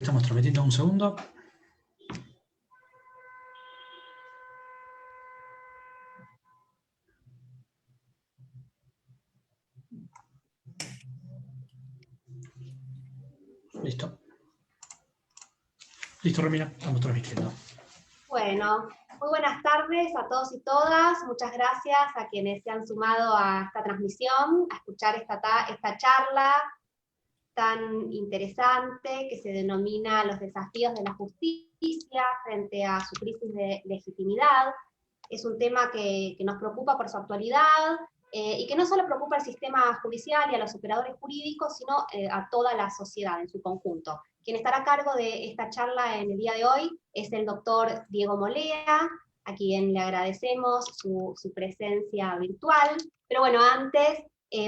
Estamos transmitiendo un segundo. Listo. Listo, Romina, estamos transmitiendo. Bueno, muy buenas tardes a todos y todas. Muchas gracias a quienes se han sumado a esta transmisión, a escuchar esta charla tan interesante que se denomina Los desafíos de la justicia frente a su crisis de legitimidad. Es un tema que nos preocupa por su actualidad y que no solo preocupa al sistema judicial y a los operadores jurídicos, sino a toda la sociedad en su conjunto. Quien estará a cargo de esta charla en el día de hoy es el doctor Diego Molea, a quien le agradecemos su presencia virtual. Pero bueno, antes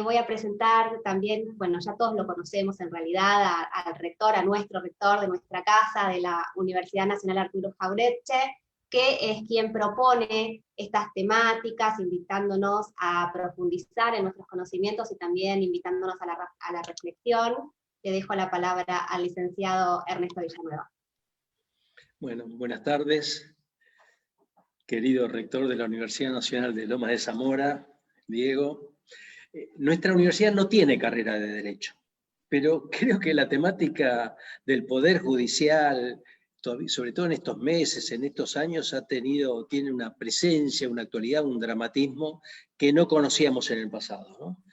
voy a presentar también, bueno, ya todos lo conocemos en realidad, al rector, a nuestro rector de nuestra casa, de la Universidad Nacional Arturo Jauretche, que es quien propone estas temáticas, invitándonos a profundizar en nuestros conocimientos y también invitándonos a la reflexión. Le dejo la palabra al licenciado Ernesto Villanueva. Bueno, buenas tardes, querido rector de la Universidad Nacional de Lomas de Zamora, Diego. Nuestra universidad no tiene carrera de Derecho, pero creo que la temática del Poder Judicial, sobre todo en estos meses, en estos años, tiene una presencia, una actualidad, un dramatismo que no conocíamos en el pasado, ¿no?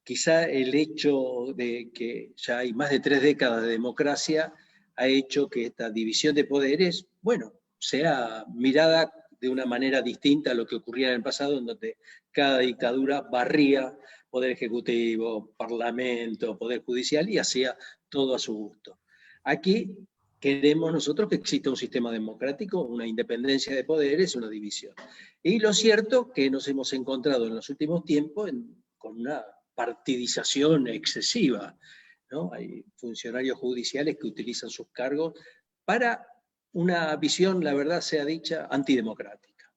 Quizá el hecho de que ya hay más de 3 décadas de democracia ha hecho que esta división de poderes, bueno, sea mirada de una manera distinta a lo que ocurría en el pasado, en donde cada dictadura barría Poder Ejecutivo, Parlamento, Poder Judicial y hacía todo a su gusto. Aquí queremos nosotros que exista un sistema democrático, una independencia de poderes, una división. Y lo cierto que nos hemos encontrado en los últimos tiempos con una partidización excesiva, ¿no? Hay funcionarios judiciales que utilizan sus cargos para una visión, la verdad sea dicha, antidemocrática.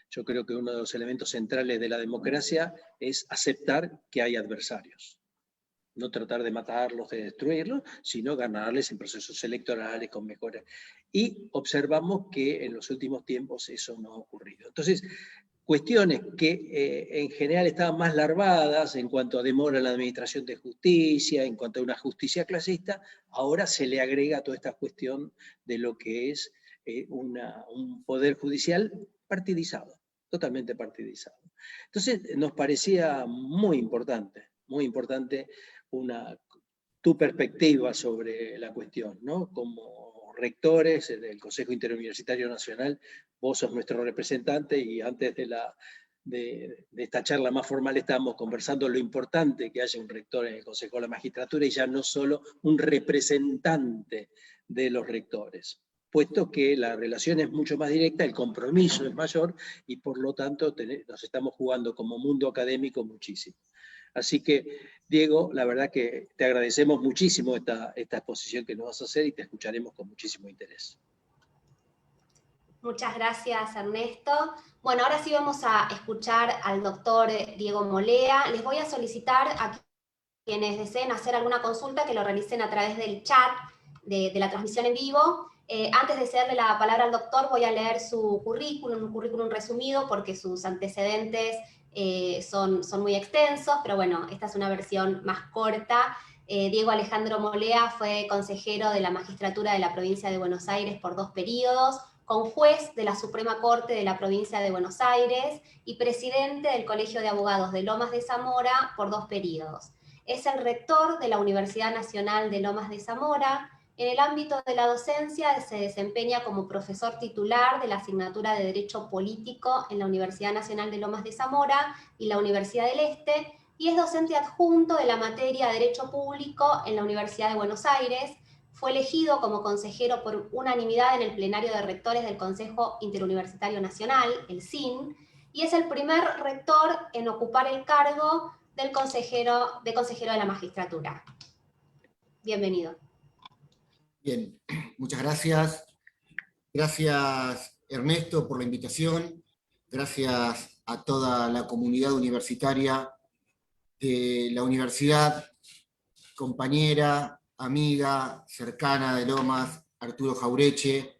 Yo creo que uno de los elementos centrales de la democracia es aceptar que hay adversarios. No tratar de matarlos, de destruirlos, sino ganarles en procesos electorales con mejoras. Y observamos que en los últimos tiempos eso no ha ocurrido. Entonces, cuestiones que en general estaban más larvadas en cuanto a demora en la administración de justicia, en cuanto a una justicia clasista, ahora se le agrega toda esta cuestión de lo que es un poder judicial partidizado, totalmente partidizado. Entonces nos parecía muy importante tu perspectiva sobre la cuestión, ¿no? Como rectores del Consejo Interuniversitario Nacional, vos sos nuestro representante y antes de esta charla más formal estábamos conversando lo importante que haya un rector en el Consejo de la Magistratura y ya no solo un representante de los rectores, puesto que la relación es mucho más directa, el compromiso es mayor y por lo tanto nos estamos jugando como mundo académico muchísimo. Así que, Diego, la verdad que te agradecemos muchísimo esta exposición que nos vas a hacer y te escucharemos con muchísimo interés. Muchas gracias, Ernesto. Bueno, ahora sí vamos a escuchar al doctor Diego Molea. Les voy a solicitar a quienes deseen hacer alguna consulta que lo realicen a través del chat de la transmisión en vivo. Antes de cederle la palabra al doctor, voy a leer su currículum, un currículum resumido, porque sus antecedentes son muy extensos, pero bueno, esta es una versión más corta. Diego Alejandro Molea fue consejero de la magistratura de la provincia de Buenos Aires por 2 periodos, con juez de la Suprema Corte de la provincia de Buenos Aires y presidente del Colegio de Abogados de Lomas de Zamora por 2 periodos. Es el rector de la Universidad Nacional de Lomas de Zamora. En el ámbito de la docencia se desempeña como profesor titular de la asignatura de Derecho Político en la Universidad Nacional de Lomas de Zamora y la Universidad del Este, y es docente adjunto de la materia de Derecho Público en la Universidad de Buenos Aires. Fue elegido como consejero por unanimidad en el plenario de rectores del Consejo Interuniversitario Nacional, el CIN, y es el primer rector en ocupar el cargo de consejero de la magistratura. Bienvenido. Bien, muchas gracias. Gracias, Ernesto, por la invitación. Gracias a toda la comunidad universitaria de la universidad, compañera, amiga cercana de Lomas, Arturo Jaureche,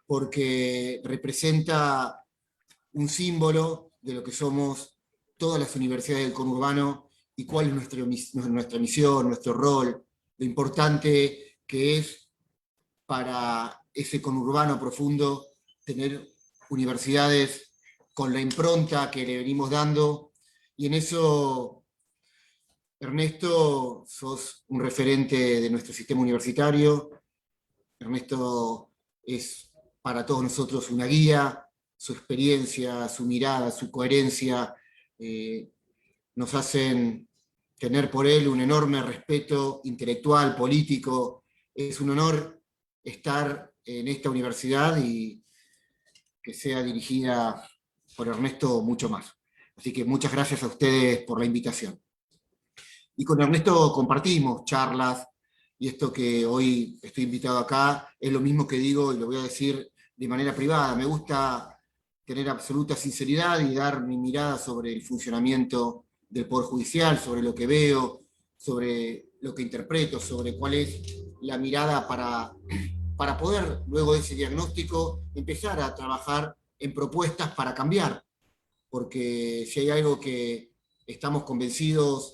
porque representa un símbolo de lo que somos todas las universidades del conurbano y cuál es nuestra misión, nuestro rol, lo importante que es para ese conurbano profundo tener universidades con la impronta que le venimos dando, y en eso, Ernesto, sos un referente de nuestro sistema universitario. Ernesto es para todos nosotros una guía, su experiencia, su mirada, su coherencia, nos hacen tener por él un enorme respeto intelectual, político. Es un honor estar en esta universidad y que sea dirigida por Ernesto mucho más. Así que muchas gracias a ustedes por la invitación. Y con Ernesto compartimos charlas, y esto que hoy estoy invitado acá es lo mismo que digo y lo voy a decir de manera privada. Me gusta tener absoluta sinceridad y dar mi mirada sobre el funcionamiento del Poder Judicial, sobre lo que veo, sobre lo que interpreto, sobre cuál es la mirada para poder, luego de ese diagnóstico, empezar a trabajar en propuestas para cambiar. Porque si hay algo que estamos convencidos,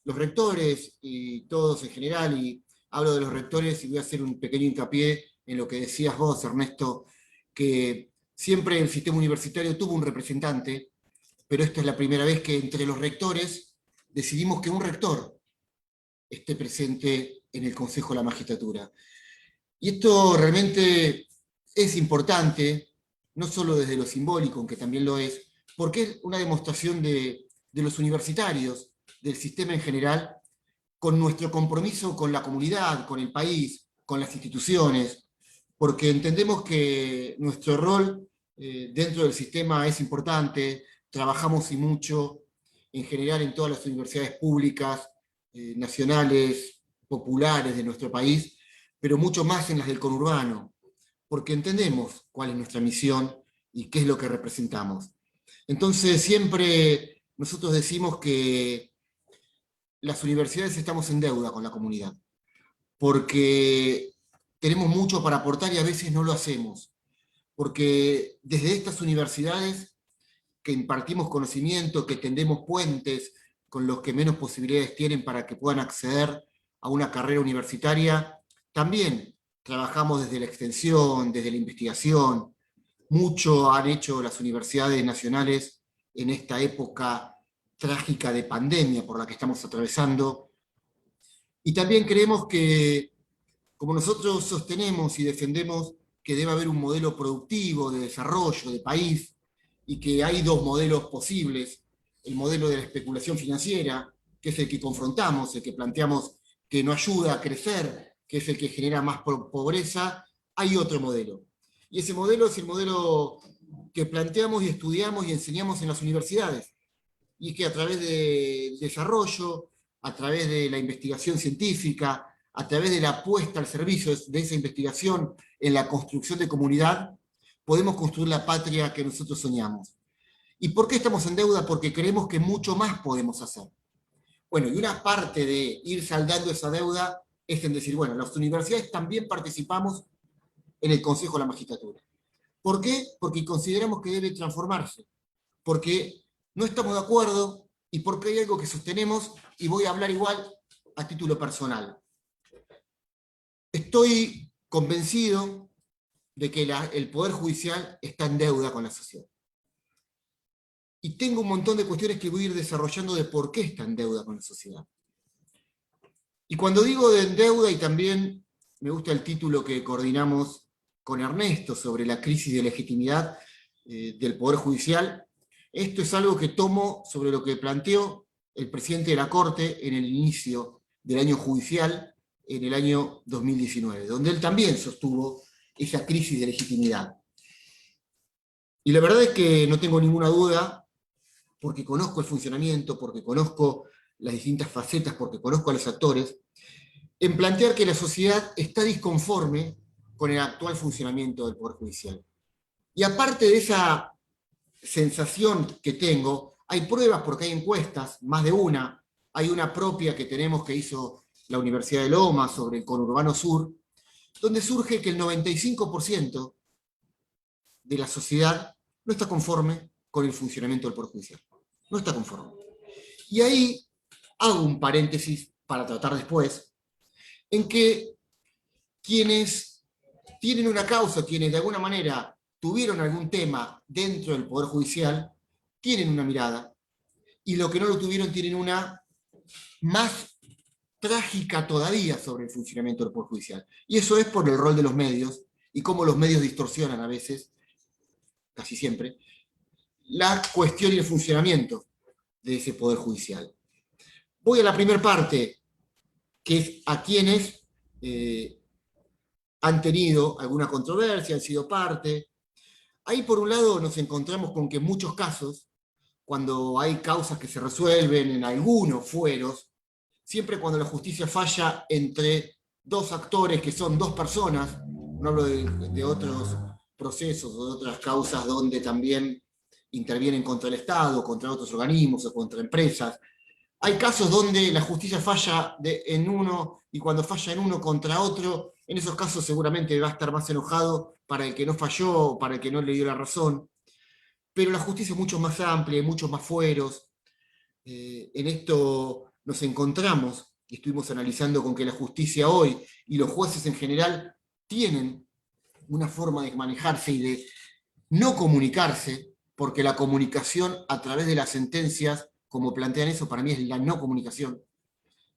los rectores y todos en general, y hablo de los rectores y voy a hacer un pequeño hincapié en lo que decías vos, Ernesto, que siempre el sistema universitario tuvo un representante, pero esta es la primera vez que entre los rectores decidimos que un rector esté presente en el Consejo de la Magistratura. Y esto realmente es importante, no solo desde lo simbólico, aunque también lo es, porque es una demostración de los universitarios, del sistema en general, con nuestro compromiso con la comunidad, con el país, con las instituciones, porque entendemos que nuestro rol dentro del sistema es importante, trabajamos y mucho, en general en todas las universidades públicas, nacionales, populares de nuestro país, pero mucho más en las del conurbano, porque entendemos cuál es nuestra misión y qué es lo que representamos. Entonces siempre nosotros decimos que las universidades estamos en deuda con la comunidad, porque tenemos mucho para aportar y a veces no lo hacemos, porque desde estas universidades que impartimos conocimiento, que tendemos puentes con los que menos posibilidades tienen para que puedan acceder a una carrera universitaria, también trabajamos desde la extensión, desde la investigación. Mucho han hecho las universidades nacionales en esta época trágica de pandemia por la que estamos atravesando. Y también creemos que, como nosotros sostenemos y defendemos que debe haber un modelo productivo, de desarrollo, de país, y que hay dos modelos posibles, el modelo de la especulación financiera, que es el que confrontamos, el que planteamos que no ayuda a crecer, que es el que genera más pobreza, hay otro modelo. Y ese modelo es el modelo que planteamos y estudiamos y enseñamos en las universidades, y que a través del desarrollo, a través de la investigación científica, a través de la puesta al servicio de esa investigación en la construcción de comunidad, podemos construir la patria que nosotros soñamos. ¿Y por qué estamos en deuda? Porque creemos que mucho más podemos hacer. Bueno, y una parte de ir saldando esa deuda es en decir, bueno, las universidades también participamos en el Consejo de la Magistratura. ¿Por qué? Porque consideramos que debe transformarse, porque no estamos de acuerdo y porque hay algo que sostenemos, y voy a hablar igual a título personal. Estoy convencido de que el Poder Judicial está en deuda con la sociedad. Y tengo un montón de cuestiones que voy a ir desarrollando de por qué está en deuda con la sociedad. Y cuando digo de en deuda, y también me gusta el título que coordinamos con Ernesto sobre la crisis de legitimidad del Poder Judicial, esto es algo que tomo sobre lo que planteó el presidente de la Corte en el inicio del año judicial, en el año 2019, donde él también sostuvo esa crisis de legitimidad. Y la verdad es que no tengo ninguna duda, porque conozco el funcionamiento, porque conozco las distintas facetas, porque conozco a los actores, en plantear que la sociedad está disconforme con el actual funcionamiento del Poder Judicial. Y aparte de esa sensación que tengo, hay pruebas porque hay encuestas, más de una, hay una propia que tenemos que hizo la Universidad de Lomas, sobre el conurbano sur, donde surge que el 95% de la sociedad no está conforme con el funcionamiento del Poder Judicial. No está conforme. Y ahí hago un paréntesis para tratar después, en que quienes tienen una causa, quienes de alguna manera tuvieron algún tema dentro del Poder Judicial, tienen una mirada, y los que no lo tuvieron tienen una más trágica todavía sobre el funcionamiento del Poder Judicial. Y eso es por el rol de los medios, y cómo los medios distorsionan a veces, casi siempre, la cuestión y el funcionamiento de ese Poder Judicial. Voy a la primera parte, que es a quienes han tenido alguna controversia, han sido parte. Ahí por un lado nos encontramos con que en muchos casos, cuando hay causas que se resuelven en algunos fueros, siempre cuando la justicia falla entre dos actores que son dos personas, no hablo de otros procesos o de otras causas donde también intervienen contra el Estado, contra otros organismos o contra empresas. Hay casos donde la justicia falla en uno, y cuando falla en uno contra otro, en esos casos seguramente va a estar más enojado para el que no falló, para el que no le dio la razón. Pero la justicia es mucho más amplia, hay muchos más fueros. En esto nos encontramos, y estuvimos analizando con que la justicia hoy y los jueces en general tienen una forma de manejarse y de no comunicarse, porque la comunicación a través de las sentencias, como plantean eso, para mí es la no comunicación,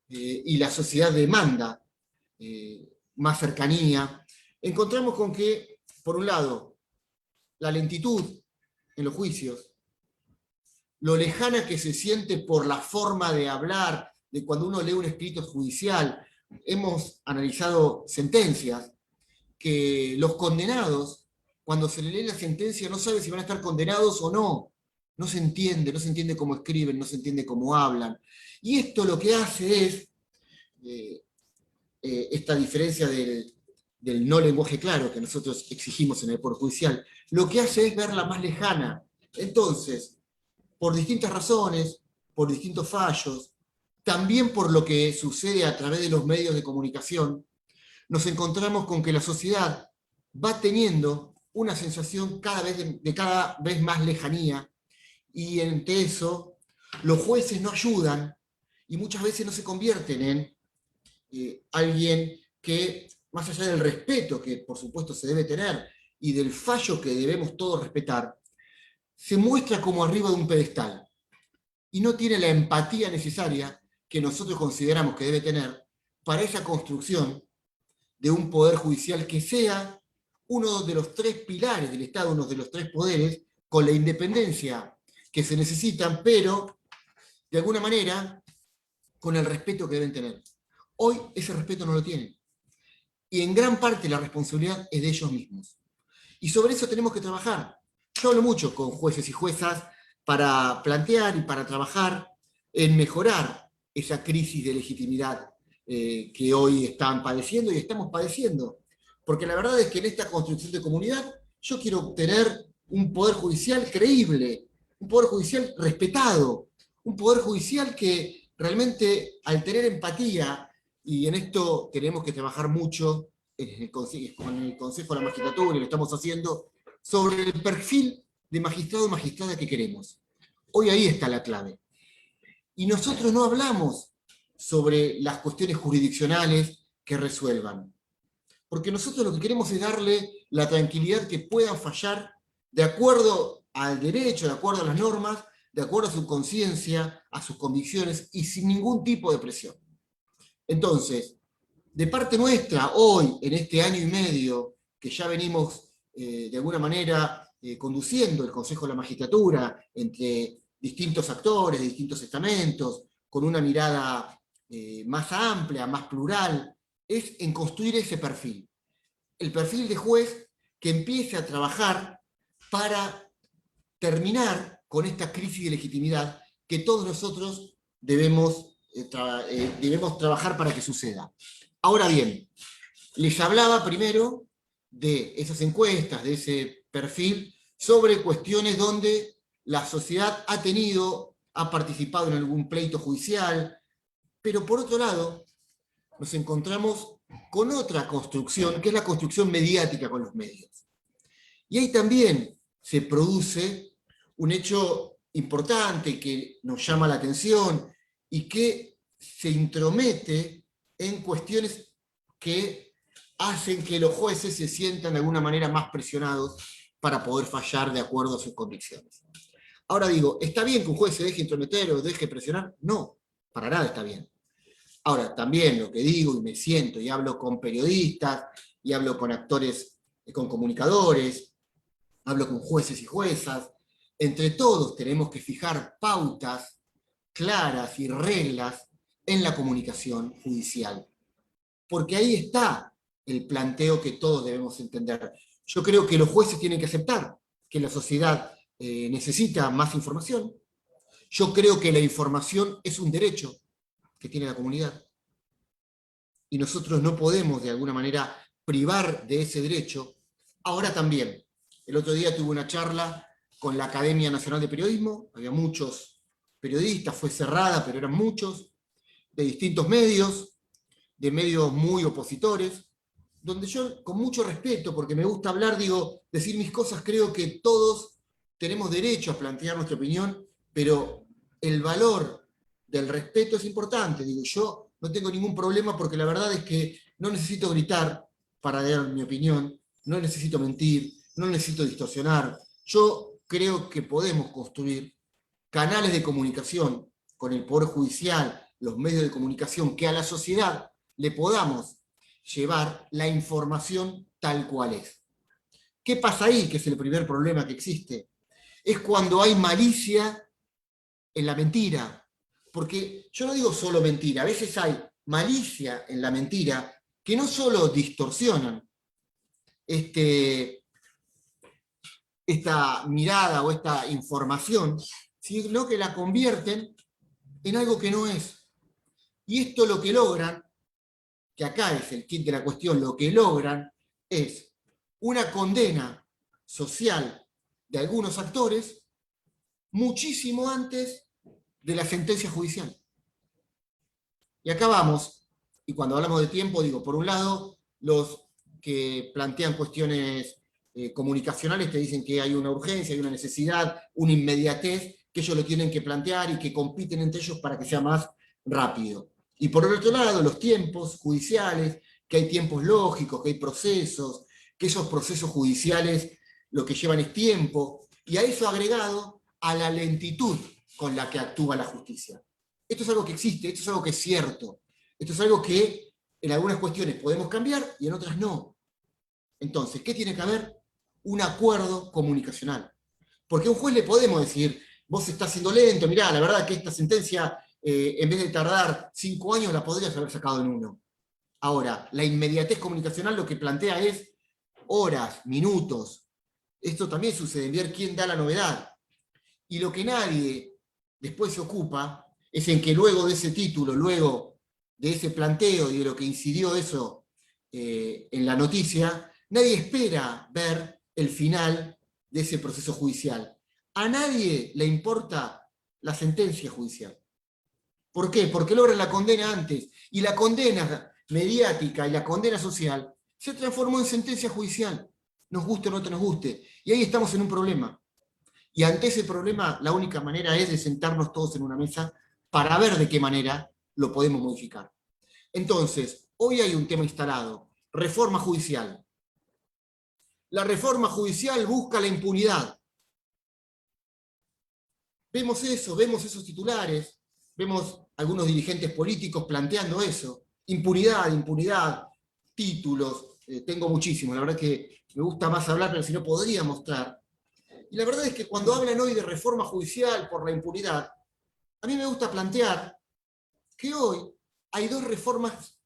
y la sociedad demanda más cercanía. Encontramos con que, por un lado, la lentitud en los juicios, lo lejana que se siente por la forma de hablar, de cuando uno lee un escrito judicial. Hemos analizado sentencias que los condenados, cuando se le lee la sentencia, no sabe si van a estar condenados o no. No se entiende cómo escriben, no se entiende cómo hablan. Y esto lo que hace es, esta diferencia del no lenguaje claro que nosotros exigimos en el Poder Judicial, lo que hace es verla más lejana. Entonces, por distintas razones, por distintos fallos, también por lo que sucede a través de los medios de comunicación, nos encontramos con que la sociedad va teniendo una sensación de cada vez más lejanía, y entre eso los jueces no ayudan y muchas veces no se convierten en alguien que, más allá del respeto que por supuesto se debe tener y del fallo que debemos todos respetar, se muestra como arriba de un pedestal y no tiene la empatía necesaria que nosotros consideramos que debe tener para esa construcción de un poder judicial que sea uno de los tres pilares del Estado, uno de los tres poderes, con la independencia que se necesitan, pero de alguna manera con el respeto que deben tener. Hoy ese respeto no lo tienen. Y en gran parte la responsabilidad es de ellos mismos. Y sobre eso tenemos que trabajar. Yo hablo mucho con jueces y juezas para plantear y para trabajar en mejorar esa crisis de legitimidad que hoy están padeciendo y estamos padeciendo. Porque la verdad es que en esta construcción de comunidad yo quiero obtener un poder judicial creíble, un poder judicial respetado, un poder judicial que realmente, al tener empatía, y en esto tenemos que trabajar mucho con el Consejo de la Magistratura, y lo estamos haciendo, sobre el perfil de magistrado o magistrada que queremos. Hoy ahí está la clave. Y nosotros no hablamos sobre las cuestiones jurisdiccionales que resuelvan, porque nosotros lo que queremos es darle la tranquilidad que puedan fallar de acuerdo al derecho, de acuerdo a las normas, de acuerdo a su conciencia, a sus convicciones y sin ningún tipo de presión. Entonces, de parte nuestra, hoy, en este año y medio que ya venimos de alguna manera conduciendo el Consejo de la Magistratura entre distintos actores, distintos estamentos, con una mirada más amplia, más plural, es en construir ese perfil. El perfil de juez que empiece a trabajar para terminar con esta crisis de legitimidad que todos nosotros debemos trabajar para que suceda. Ahora bien, les hablaba primero de esas encuestas, de ese perfil, sobre cuestiones donde la sociedad ha participado en algún pleito judicial, pero por otro lado, nos encontramos con otra construcción, que es la construcción mediática con los medios. Y ahí también se produce un hecho importante que nos llama la atención y que se intromete en cuestiones que hacen que los jueces se sientan de alguna manera más presionados para poder fallar de acuerdo a sus convicciones. Ahora digo, ¿está bien que un juez se deje intrometer o deje presionar? No, para nada está bien. Ahora, también lo que digo y me siento y hablo con periodistas, y hablo con actores, con comunicadores, hablo con jueces y juezas, entre todos tenemos que fijar pautas claras y reglas en la comunicación judicial. Porque ahí está el planteo que todos debemos entender. Yo creo que los jueces tienen que aceptar que la sociedad necesita más información. Yo creo que la información es un derecho que tiene la comunidad. Y nosotros no podemos, de alguna manera, privar de ese derecho. Ahora también, el otro día tuve una charla con la Academia Nacional de Periodismo, había muchos periodistas, fue cerrada, pero eran muchos, de distintos medios, de medios muy opositores, donde yo, con mucho respeto, porque me gusta hablar, digo, decir mis cosas, creo que todos tenemos derecho a plantear nuestra opinión, pero el valor del respeto es importante. Digo, yo no tengo ningún problema porque la verdad es que no necesito gritar para dar mi opinión, no necesito mentir, no necesito distorsionar. Yo creo que podemos construir canales de comunicación con el Poder Judicial, los medios de comunicación, que a la sociedad le podamos llevar la información tal cual es. ¿Qué pasa ahí? Que es el primer problema que existe. Es cuando hay malicia en la mentira. Porque yo no digo solo mentira, a veces hay malicia en la mentira que no solo distorsionan esta mirada o esta información, sino que la convierten en algo que no es. Y esto lo que logran, que acá es el kit de la cuestión, lo que logran es una condena social de algunos actores muchísimo antes de la sentencia judicial. Y acá vamos, y cuando hablamos de tiempo, digo, por un lado, los que plantean cuestiones comunicacionales te dicen que hay una urgencia, hay una necesidad, una inmediatez, que ellos lo tienen que plantear y que compiten entre ellos para que sea más rápido. Y por el otro lado, los tiempos judiciales, que hay tiempos lógicos, que hay procesos, que esos procesos judiciales lo que llevan es tiempo, y a eso agregado a la lentitud con la que actúa la justicia. Esto es algo que existe, esto es algo que es cierto, esto es algo que en algunas cuestiones podemos cambiar y en otras no. Entonces, ¿qué tiene que haber? Un acuerdo comunicacional. Porque a un juez le podemos decir, vos estás siendo lento, mirá, la verdad que esta sentencia, en vez de tardar 5 años, la podrías haber sacado en 1. Ahora, la inmediatez comunicacional lo que plantea es horas, minutos. Esto también sucede, en ver quién da la novedad. Y lo que nadie después se ocupa es en que luego de ese título, luego de ese planteo y de lo que incidió eso en la noticia, nadie espera ver el final de ese proceso judicial. A nadie le importa la sentencia judicial. ¿Por qué? Porque logran la condena antes, y la condena mediática y la condena social se transformó en sentencia judicial, nos guste o no te nos guste, y ahí estamos en un problema. Y ante ese problema, la única manera es de sentarnos todos en una mesa para ver de qué manera lo podemos modificar. Entonces, hoy hay un tema instalado, reforma judicial. La reforma judicial busca la impunidad. Vemos eso, vemos esos titulares, vemos algunos dirigentes políticos planteando eso. Impunidad, impunidad, títulos, tengo muchísimos, la verdad que me gusta más hablar, pero si no podría mostrar. Y la verdad es que cuando hablan hoy de reforma judicial por la impunidad, a mí me gusta plantear que hoy hay 2 reformas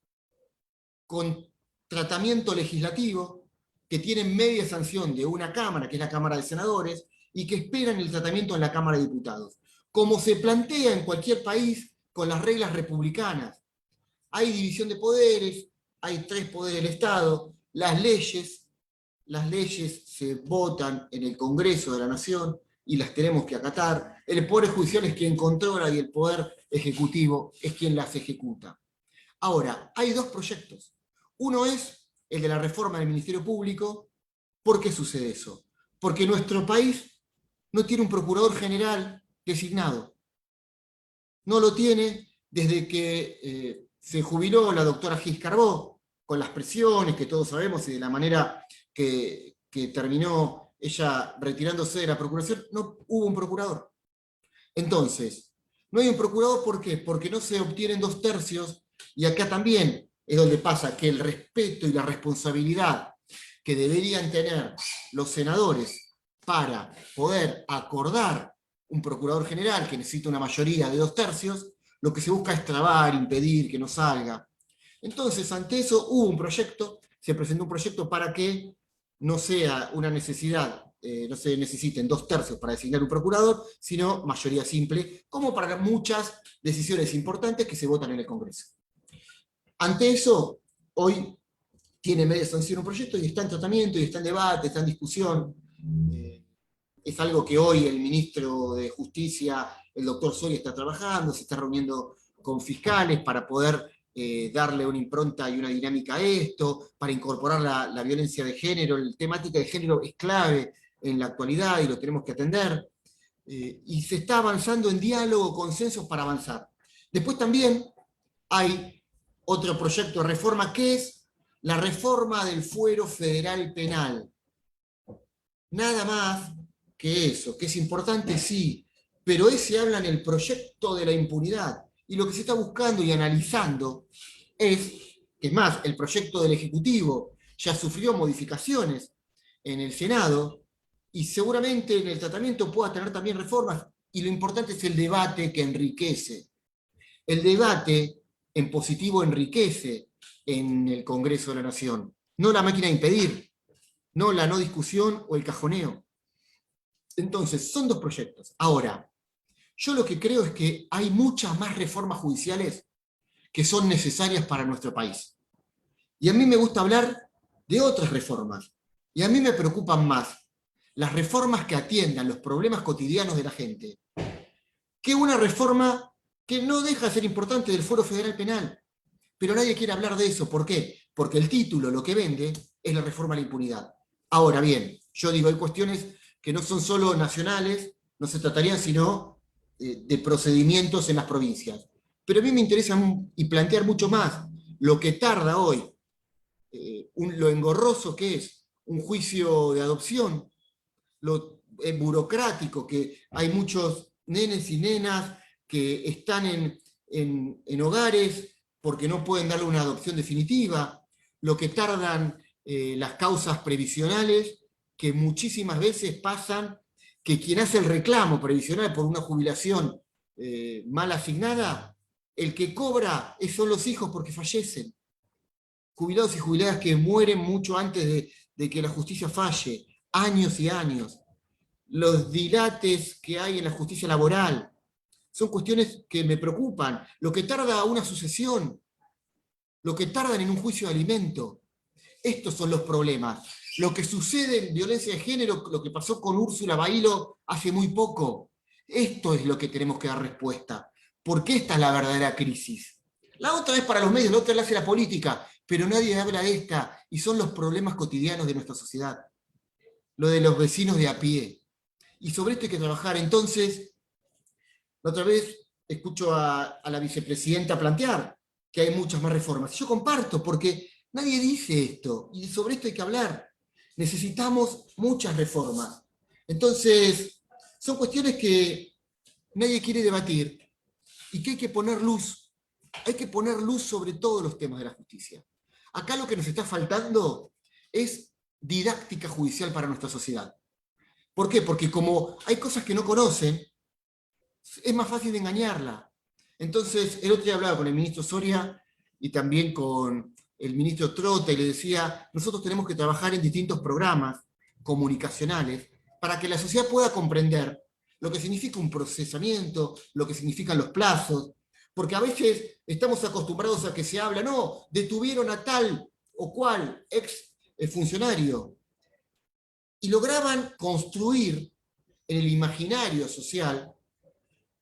con tratamiento legislativo que tienen media sanción de una Cámara, que es la Cámara de Senadores, y que esperan el tratamiento en la Cámara de Diputados. Como se plantea en cualquier país con las reglas republicanas. Hay división de poderes, hay 3 poderes del Estado, las leyes se votan en el Congreso de la Nación y las tenemos que acatar. El Poder Judicial es quien controla y el Poder Ejecutivo es quien las ejecuta. Ahora, hay dos proyectos. Uno es el de la reforma del Ministerio Público. ¿Por qué sucede eso? Porque nuestro país no tiene un procurador general designado. No lo tiene desde que se jubiló la doctora Gis Carbó, con las presiones que todos sabemos y de la manera que terminó ella retirándose de la procuración, no hubo un procurador. Entonces, no hay un procurador, ¿por qué? Porque no se obtienen 2/3, y acá también es donde pasa que el respeto y la responsabilidad que deberían tener los senadores para poder acordar un procurador general que necesita una mayoría de 2/3, lo que se busca es trabar, impedir que no salga. Entonces, ante eso hubo un proyecto, se presentó un proyecto para que no sea una necesidad, no se necesiten 2/3 para designar un procurador, sino mayoría simple, como para muchas decisiones importantes que se votan en el Congreso. Ante eso, hoy tiene media sanción un proyecto y está en tratamiento, y está en debate, está en discusión. Es algo que hoy el ministro de Justicia, el doctor Soria, está trabajando, se está reuniendo con fiscales para poder darle una impronta y una dinámica a esto, para incorporar la violencia de género. La temática de género es clave en la actualidad y lo tenemos que atender. Y se está avanzando en diálogo, consensos para avanzar. Después también hay otro proyecto de reforma que es la reforma del fuero federal penal. Nada más que eso, que es importante, sí, pero ese habla en el proyecto de la impunidad. Y lo que se está buscando y analizando es más, el proyecto del Ejecutivo ya sufrió modificaciones en el Senado, y seguramente en el tratamiento pueda tener también reformas, y lo importante es el debate que enriquece. El debate en positivo enriquece en el Congreso de la Nación, no la máquina de impedir, no la no discusión o el cajoneo. Entonces, son dos proyectos. Ahora, yo lo que creo es que hay muchas más reformas judiciales que son necesarias para nuestro país. Y a mí me gusta hablar de otras reformas. Y a mí me preocupan más las reformas que atiendan los problemas cotidianos de la gente, que una reforma que no deja de ser importante del fuero federal penal. Pero nadie quiere hablar de eso. ¿Por qué? Porque el título lo que vende es la reforma a la impunidad. Ahora bien, yo digo, hay cuestiones que no son solo nacionales, no se tratarían sino de procedimientos en las provincias. Pero a mí me interesa y plantear mucho más lo que tarda hoy, lo engorroso que es un juicio de adopción, lo burocrático, que hay muchos nenes y nenas que están en hogares porque no pueden darle una adopción definitiva, lo que tardan las causas previsionales, que muchísimas veces pasan que quien hace el reclamo previsional por una jubilación mal asignada, el que cobra son los hijos porque fallecen. Jubilados y jubiladas que mueren mucho antes de que la justicia falle, años y años. Los dilates que hay en la justicia laboral, son cuestiones que me preocupan. Lo que tarda una sucesión, lo que tardan en un juicio de alimento. Estos son los problemas. Lo que sucede en violencia de género, lo que pasó con Úrsula Bailo hace muy poco. Esto es lo que tenemos que dar respuesta. Porque esta es la verdadera crisis. La otra es para los medios, la otra la hace la política, pero nadie habla de esta, y son los problemas cotidianos de nuestra sociedad. Lo de los vecinos de a pie. Y sobre esto hay que trabajar. Entonces, la otra vez escucho a la vicepresidenta plantear que hay muchas más reformas. Yo comparto, porque nadie dice esto, y sobre esto hay que hablar. Necesitamos muchas reformas. Entonces, son cuestiones que nadie quiere debatir, y que hay que poner luz. Hay que poner luz sobre todos los temas de la justicia. Acá lo que nos está faltando es didáctica judicial para nuestra sociedad. ¿Por qué? Porque como hay cosas que no conocen, es más fácil de engañarla. Entonces, el otro día hablaba con el ministro Soria y también con el ministro Trota, y le decía, nosotros tenemos que trabajar en distintos programas comunicacionales para que la sociedad pueda comprender lo que significa un procesamiento, lo que significan los plazos, porque a veces estamos acostumbrados a que se habla, no, detuvieron a tal o cual ex funcionario, y lograban construir en el imaginario social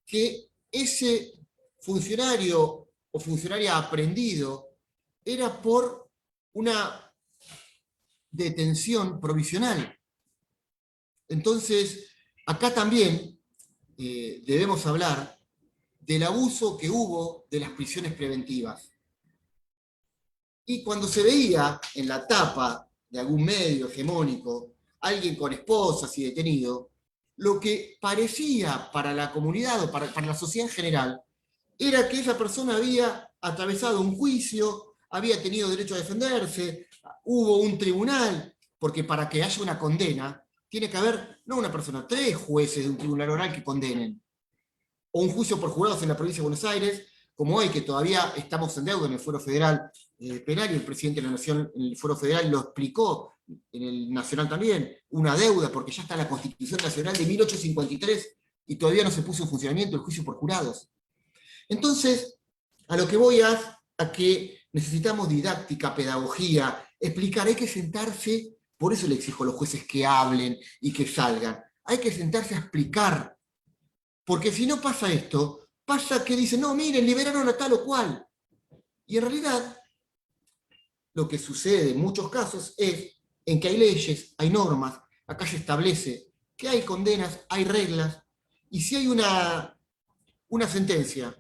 que ese funcionario o funcionaria aprendido era por una detención provisional. Entonces, acá también debemos hablar del abuso que hubo de las prisiones preventivas. Y cuando se veía en la tapa de algún medio hegemónico alguien con esposas y detenido, lo que parecía para la comunidad o para la sociedad en general era que esa persona había atravesado un juicio, había tenido derecho a defenderse, hubo un tribunal, porque para que haya una condena tiene que haber, no una persona, 3 jueces de un tribunal oral que condenen, o un juicio por jurados en la provincia de Buenos Aires, como hoy, que todavía estamos en deuda en el Fuero Federal Penal, y el presidente de la Nación en el Fuero Federal lo explicó, en el Nacional también, una deuda, porque ya está la Constitución Nacional de 1853 y todavía no se puso en funcionamiento el juicio por jurados. Entonces, a lo que voy a que necesitamos didáctica, pedagogía, explicar, hay que sentarse, por eso le exijo a los jueces que hablen y que salgan, hay que sentarse a explicar, porque si no pasa esto, pasa que dicen, no, miren, liberaron a tal o cual. Y en realidad, lo que sucede en muchos casos es en que hay leyes, hay normas, acá se establece que hay condenas, hay reglas, y si hay una sentencia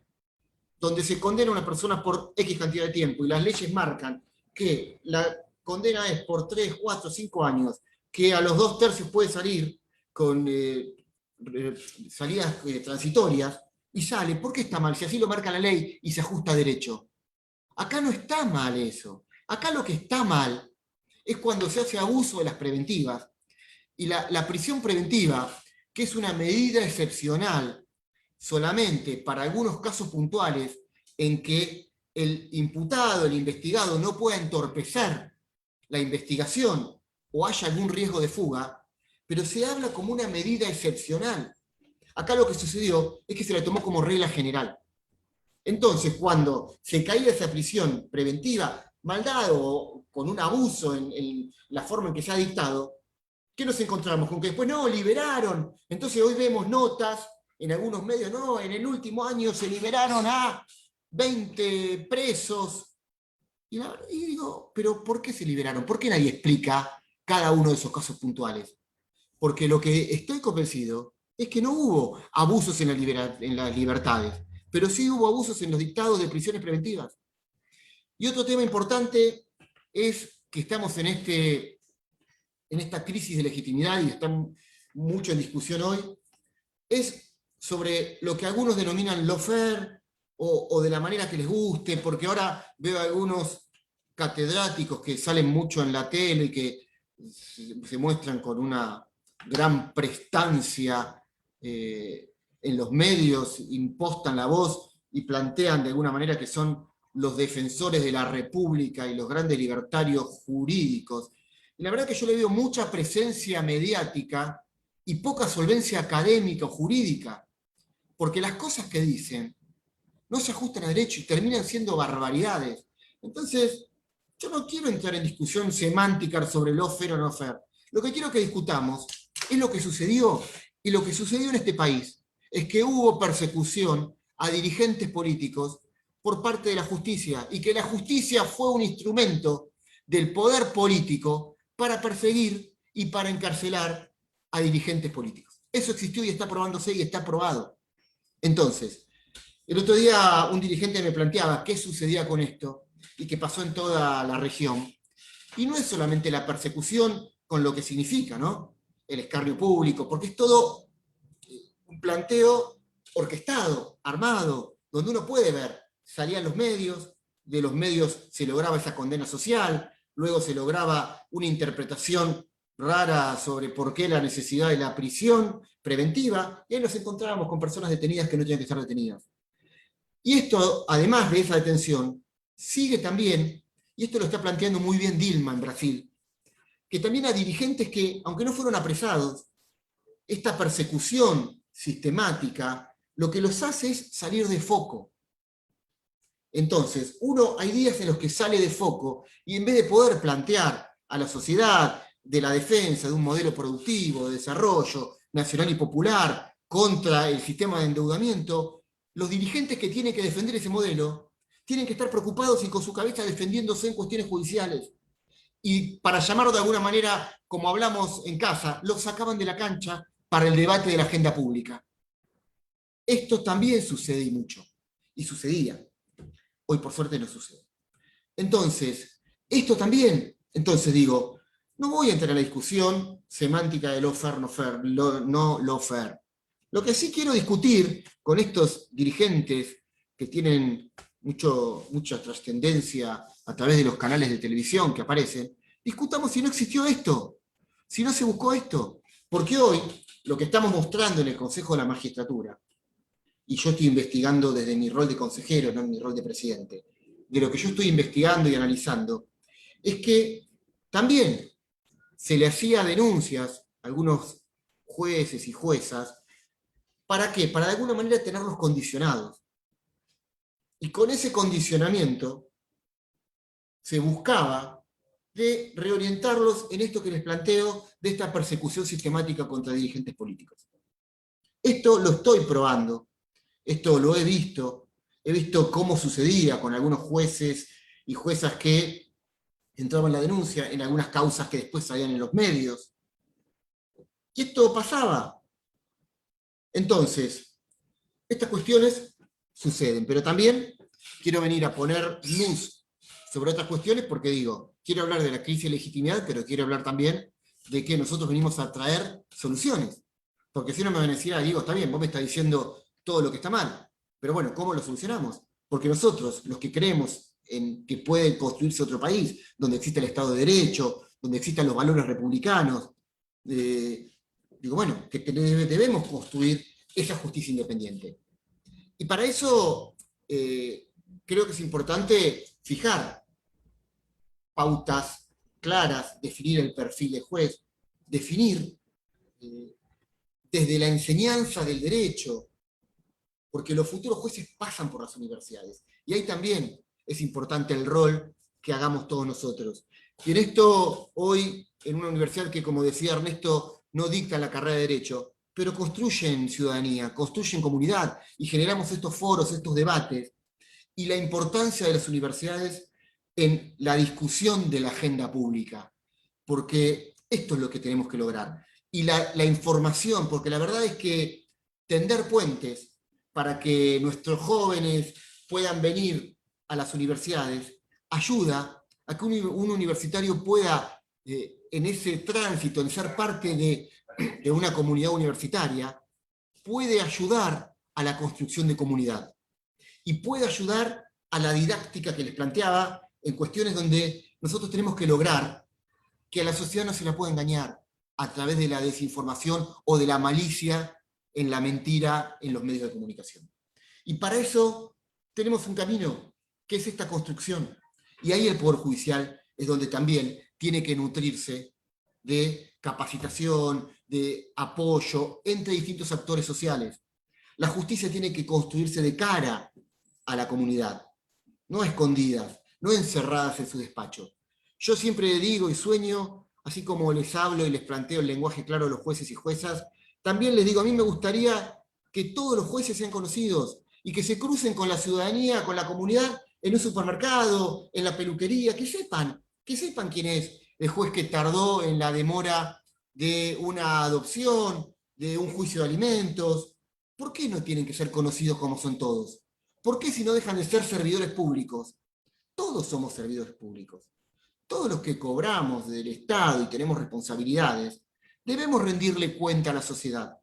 donde se condena a una persona por X cantidad de tiempo, y las leyes marcan que la condena es por 3, 4, 5 años, que a los 2/3 puede salir con salidas transitorias, y sale, ¿por qué está mal? Si así lo marca la ley y se ajusta a derecho. Acá no está mal eso. Acá lo que está mal es cuando se hace abuso de las preventivas. Y la prisión preventiva, que es una medida excepcional solamente para algunos casos puntuales en que el imputado, el investigado, no pueda entorpecer la investigación o haya algún riesgo de fuga, pero se habla como una medida excepcional. Acá lo que sucedió es que se la tomó como regla general. Entonces, cuando se caía esa prisión preventiva, mal dado o con un abuso en la forma en que se ha dictado, ¿qué nos encontramos? Con que después, no, liberaron. Entonces hoy vemos notas en algunos medios, no, en el último año se liberaron a 20 presos. Y digo, ¿pero por qué se liberaron? ¿Por qué nadie explica cada uno de esos casos puntuales? Porque lo que estoy convencido es que no hubo abusos en las libertades, pero sí hubo abusos en los dictados de prisiones preventivas. Y otro tema importante es que estamos en esta crisis de legitimidad, y está mucho en discusión hoy, es sobre lo que algunos denominan lawfare, o de la manera que les guste, porque ahora veo a algunos catedráticos que salen mucho en la tele y que se muestran con una gran prestancia en los medios, impostan la voz y plantean de alguna manera que son los defensores de la República y los grandes libertarios jurídicos. Y la verdad que yo le veo mucha presencia mediática y poca solvencia académica o jurídica, porque las cosas que dicen no se ajustan a derecho y terminan siendo barbaridades. Entonces, yo no quiero entrar en discusión semántica sobre lawfare o no lawfare. Lo que quiero que discutamos es lo que sucedió, y lo que sucedió en este país es que hubo persecución a dirigentes políticos por parte de la justicia, y que la justicia fue un instrumento del poder político para perseguir y para encarcelar a dirigentes políticos. Eso existió y está probándose y está probado. Entonces, el otro día un dirigente me planteaba qué sucedía con esto y qué pasó en toda la región. Y no es solamente la persecución con lo que significa, ¿no? El escarnio público, porque es todo un planteo orquestado, armado, donde uno puede ver, salían los medios, de los medios se lograba esa condena social, luego se lograba una interpretación rara sobre por qué la necesidad de la prisión preventiva, y ahí nos encontrábamos con personas detenidas que no tenían que estar detenidas. Y esto, además de esa detención, sigue también, y esto lo está planteando muy bien Dilma en Brasil, que también a dirigentes que, aunque no fueron apresados, esta persecución sistemática, lo que los hace es salir de foco. Entonces, hay días en los que sale de foco, y en vez de poder plantear a la sociedad de la defensa de un modelo productivo, de desarrollo nacional y popular, contra el sistema de endeudamiento, los dirigentes que tienen que defender ese modelo tienen que estar preocupados y con su cabeza defendiéndose en cuestiones judiciales. Y para llamarlo de alguna manera, como hablamos en casa, los sacaban de la cancha para el debate de la agenda pública. Esto también sucede y mucho. Y sucedía. Hoy por suerte no sucede. Entonces, esto también. Entonces digo, no voy a entrar en la discusión semántica de lawfare, no lawfare. Lo que sí quiero discutir con estos dirigentes que tienen mucha trascendencia a través de los canales de televisión que aparecen, discutamos si no existió esto, si no se buscó esto. Porque hoy lo que estamos mostrando en el Consejo de la Magistratura, y yo estoy investigando desde mi rol de consejero, no en mi rol de presidente, de lo que yo estoy investigando y analizando, es que también se le hacía denuncias a algunos jueces y juezas. ¿Para qué? Para de alguna manera tenerlos condicionados. Y con ese condicionamiento se buscaba de reorientarlos en esto que les planteo de esta persecución sistemática contra dirigentes políticos. Esto lo estoy probando, esto lo he visto cómo sucedía con algunos jueces y juezas que entraban en la denuncia en algunas causas que después salían en los medios. Y esto pasaba. Entonces, estas cuestiones suceden, pero también quiero venir a poner luz sobre otras cuestiones porque digo, quiero hablar de la crisis de legitimidad, pero quiero hablar también de que nosotros venimos a traer soluciones. Porque si no me van a decir, Diego, está bien, vos me estás diciendo todo lo que está mal, pero bueno, ¿cómo lo solucionamos? Porque nosotros, los que creemos en que puede construirse otro país, donde existe el Estado de Derecho, donde existan los valores republicanos, digo, bueno, que debemos construir esa justicia independiente. Y para eso creo que es importante fijar pautas claras, definir el perfil de juez, definir desde la enseñanza del derecho, porque los futuros jueces pasan por las universidades. Y ahí también es importante el rol que hagamos todos nosotros. Y en esto, hoy, en una universidad que, como decía Ernesto, no dicta la carrera de Derecho, pero construyen ciudadanía, construyen comunidad, y generamos estos foros, estos debates, y la importancia de las universidades en la discusión de la agenda pública, porque esto es lo que tenemos que lograr. Y la información, porque la verdad es que tender puentes para que nuestros jóvenes puedan venir a las universidades ayuda a que un universitario pueda, en ese tránsito, en ser parte de una comunidad universitaria, puede ayudar a la construcción de comunidad y puede ayudar a la didáctica que les planteaba en cuestiones donde nosotros tenemos que lograr que a la sociedad no se la pueda engañar a través de la desinformación o de la malicia en la mentira en los medios de comunicación. Y para eso tenemos un camino, que es esta construcción. Y ahí el Poder Judicial es donde también tiene que nutrirse de capacitación, de apoyo entre distintos actores sociales. La justicia tiene que construirse de cara a la comunidad, no escondidas, no encerradas en su despacho. Yo siempre digo y sueño, así como les hablo y les planteo el lenguaje claro a los jueces y juezas, también les digo, a mí me gustaría que todos los jueces sean conocidos y que se crucen con la ciudadanía, con la comunidad, en un supermercado, en la peluquería, que sepan quién es el juez que tardó en la demora de una adopción, de un juicio de alimentos. ¿Por qué no tienen que ser conocidos como son todos? ¿Por qué si no dejan de ser servidores públicos? Todos somos servidores públicos. Todos los que cobramos del Estado y tenemos responsabilidades, debemos rendirle cuenta a la sociedad.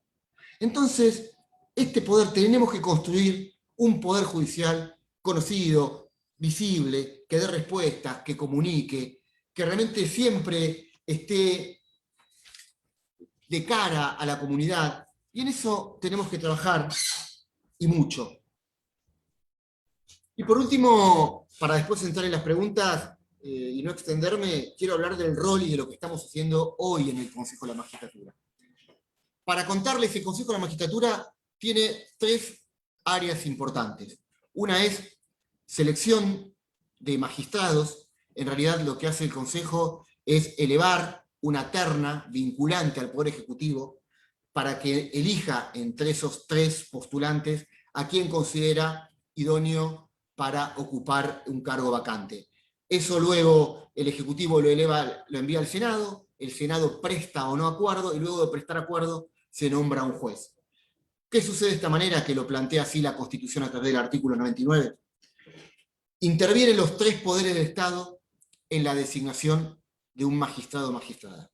Entonces, este poder, tenemos que construir un poder judicial conocido, visible, que dé respuestas, que comunique, que realmente siempre esté de cara a la comunidad. Y en eso tenemos que trabajar, y mucho. Y por último, para después entrar en las preguntas y no extenderme, quiero hablar del rol y de lo que estamos haciendo hoy en el Consejo de la Magistratura. Para contarles, el Consejo de la Magistratura tiene 3 áreas importantes. Una es selección de magistrados. En realidad lo que hace el Consejo es elevar una terna vinculante al Poder Ejecutivo para que elija entre esos 3 postulantes a quien considera idóneo para ocupar un cargo vacante. Eso luego el Ejecutivo lo envía al Senado, el Senado presta o no acuerdo, y luego de prestar acuerdo se nombra un juez. ¿Qué sucede de esta manera? Que lo plantea así la Constitución a través del artículo 99. Intervienen los tres poderes del Estado en la designación de un magistrado o magistrada.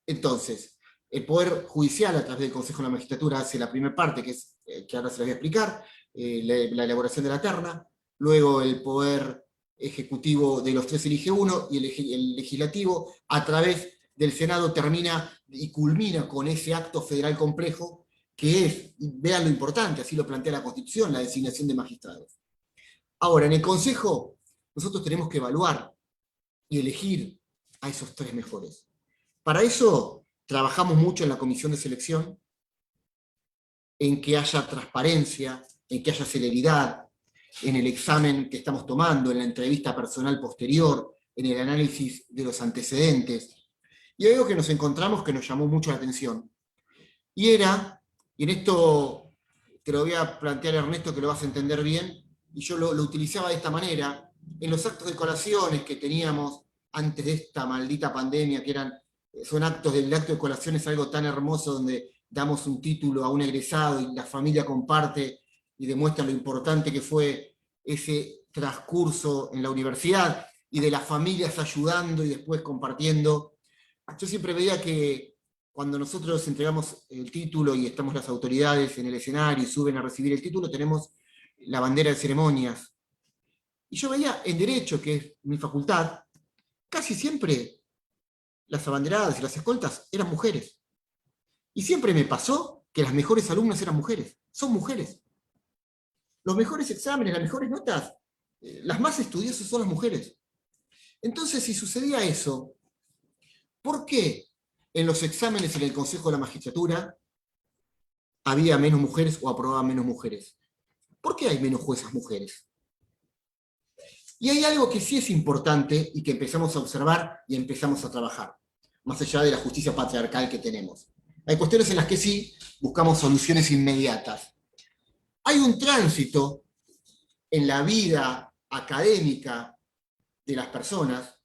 Entonces, el Poder Judicial, a través del Consejo de la Magistratura, hace la primera parte, que ahora se la voy a explicar, la elaboración de la terna. Luego el Poder Ejecutivo de los tres elige uno, y el Legislativo, a través del Senado, termina y culmina con ese acto federal complejo, que es, vean lo importante, así lo plantea la Constitución, la designación de magistrados. Ahora, en el Consejo, nosotros tenemos que evaluar y elegir a esos tres mejores. Para eso, trabajamos mucho en la comisión de selección, en que haya transparencia, en que haya celeridad, en el examen que estamos tomando, en la entrevista personal posterior, en el análisis de los antecedentes. Y hay algo que nos encontramos que nos llamó mucho la atención. Y en esto te lo voy a plantear, Ernesto, que lo vas a entender bien, y yo lo utilizaba de esta manera, en los actos de colaciones que teníamos antes de esta maldita pandemia, que son actos, el acto de colación es algo tan hermoso donde damos un título a un egresado y la familia comparte y demuestra lo importante que fue ese transcurso en la universidad, y de las familias ayudando y después compartiendo. Yo siempre veía que cuando nosotros entregamos el título y estamos las autoridades en el escenario y suben a recibir el título, tenemos la bandera de ceremonias. Y yo veía en Derecho, que es mi facultad, casi siempre las abanderadas y las escoltas eran mujeres. Y siempre me pasó que las mejores alumnas eran mujeres. Son mujeres. Los mejores exámenes, las mejores notas, las más estudiosas son las mujeres. Entonces, si sucedía eso, ¿por qué en los exámenes en el Consejo de la Magistratura había menos mujeres o aprobaban menos mujeres? ¿Por qué hay menos juezas mujeres? Y hay algo que sí es importante y que empezamos a observar y empezamos a trabajar, más allá de la justicia patriarcal que tenemos. Hay cuestiones en las que sí buscamos soluciones inmediatas. Hay un tránsito en la vida académica de las personas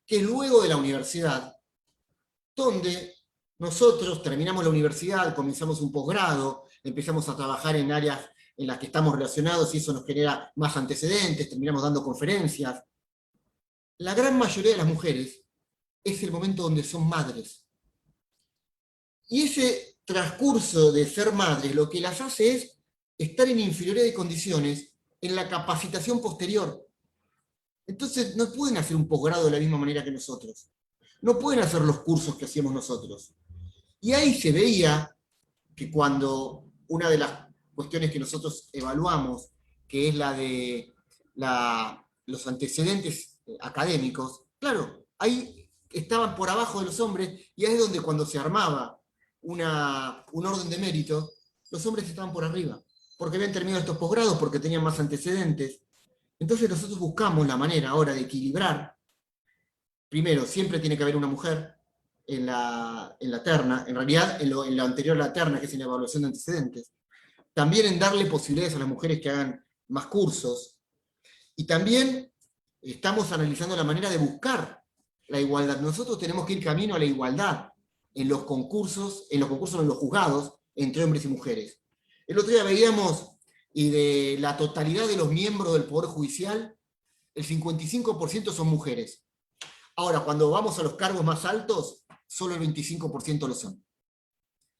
que luego de la universidad, donde nosotros terminamos la universidad, comenzamos un posgrado, empezamos a trabajar en áreas en las que estamos relacionados y eso nos genera más antecedentes, terminamos dando conferencias. La gran mayoría de las mujeres es el momento donde son madres. Y ese transcurso de ser madres lo que las hace es estar en inferioridad de condiciones en la capacitación posterior. Entonces no pueden hacer un posgrado de la misma manera que nosotros. No pueden hacer los cursos que hacíamos nosotros. Y ahí se veía que cuando una de las cuestiones que nosotros evaluamos, que es la de los antecedentes académicos, claro, ahí estaban por abajo de los hombres, y ahí es donde cuando se armaba un orden de mérito, los hombres estaban por arriba, porque habían terminado estos posgrados, porque tenían más antecedentes. Entonces nosotros buscamos la manera ahora de equilibrar. Primero, siempre tiene que haber una mujer en la terna, en realidad en lo anterior a la terna, que es en la evaluación de antecedentes. También en darle posibilidades a las mujeres que hagan más cursos. Y también estamos analizando la manera de buscar la igualdad. Nosotros tenemos que ir camino a la igualdad en los concursos, en los juzgados, entre hombres y mujeres. El otro día veíamos, y de la totalidad de los miembros del Poder Judicial, el 55% son mujeres. Ahora, cuando vamos a los cargos más altos, solo el 25% lo son.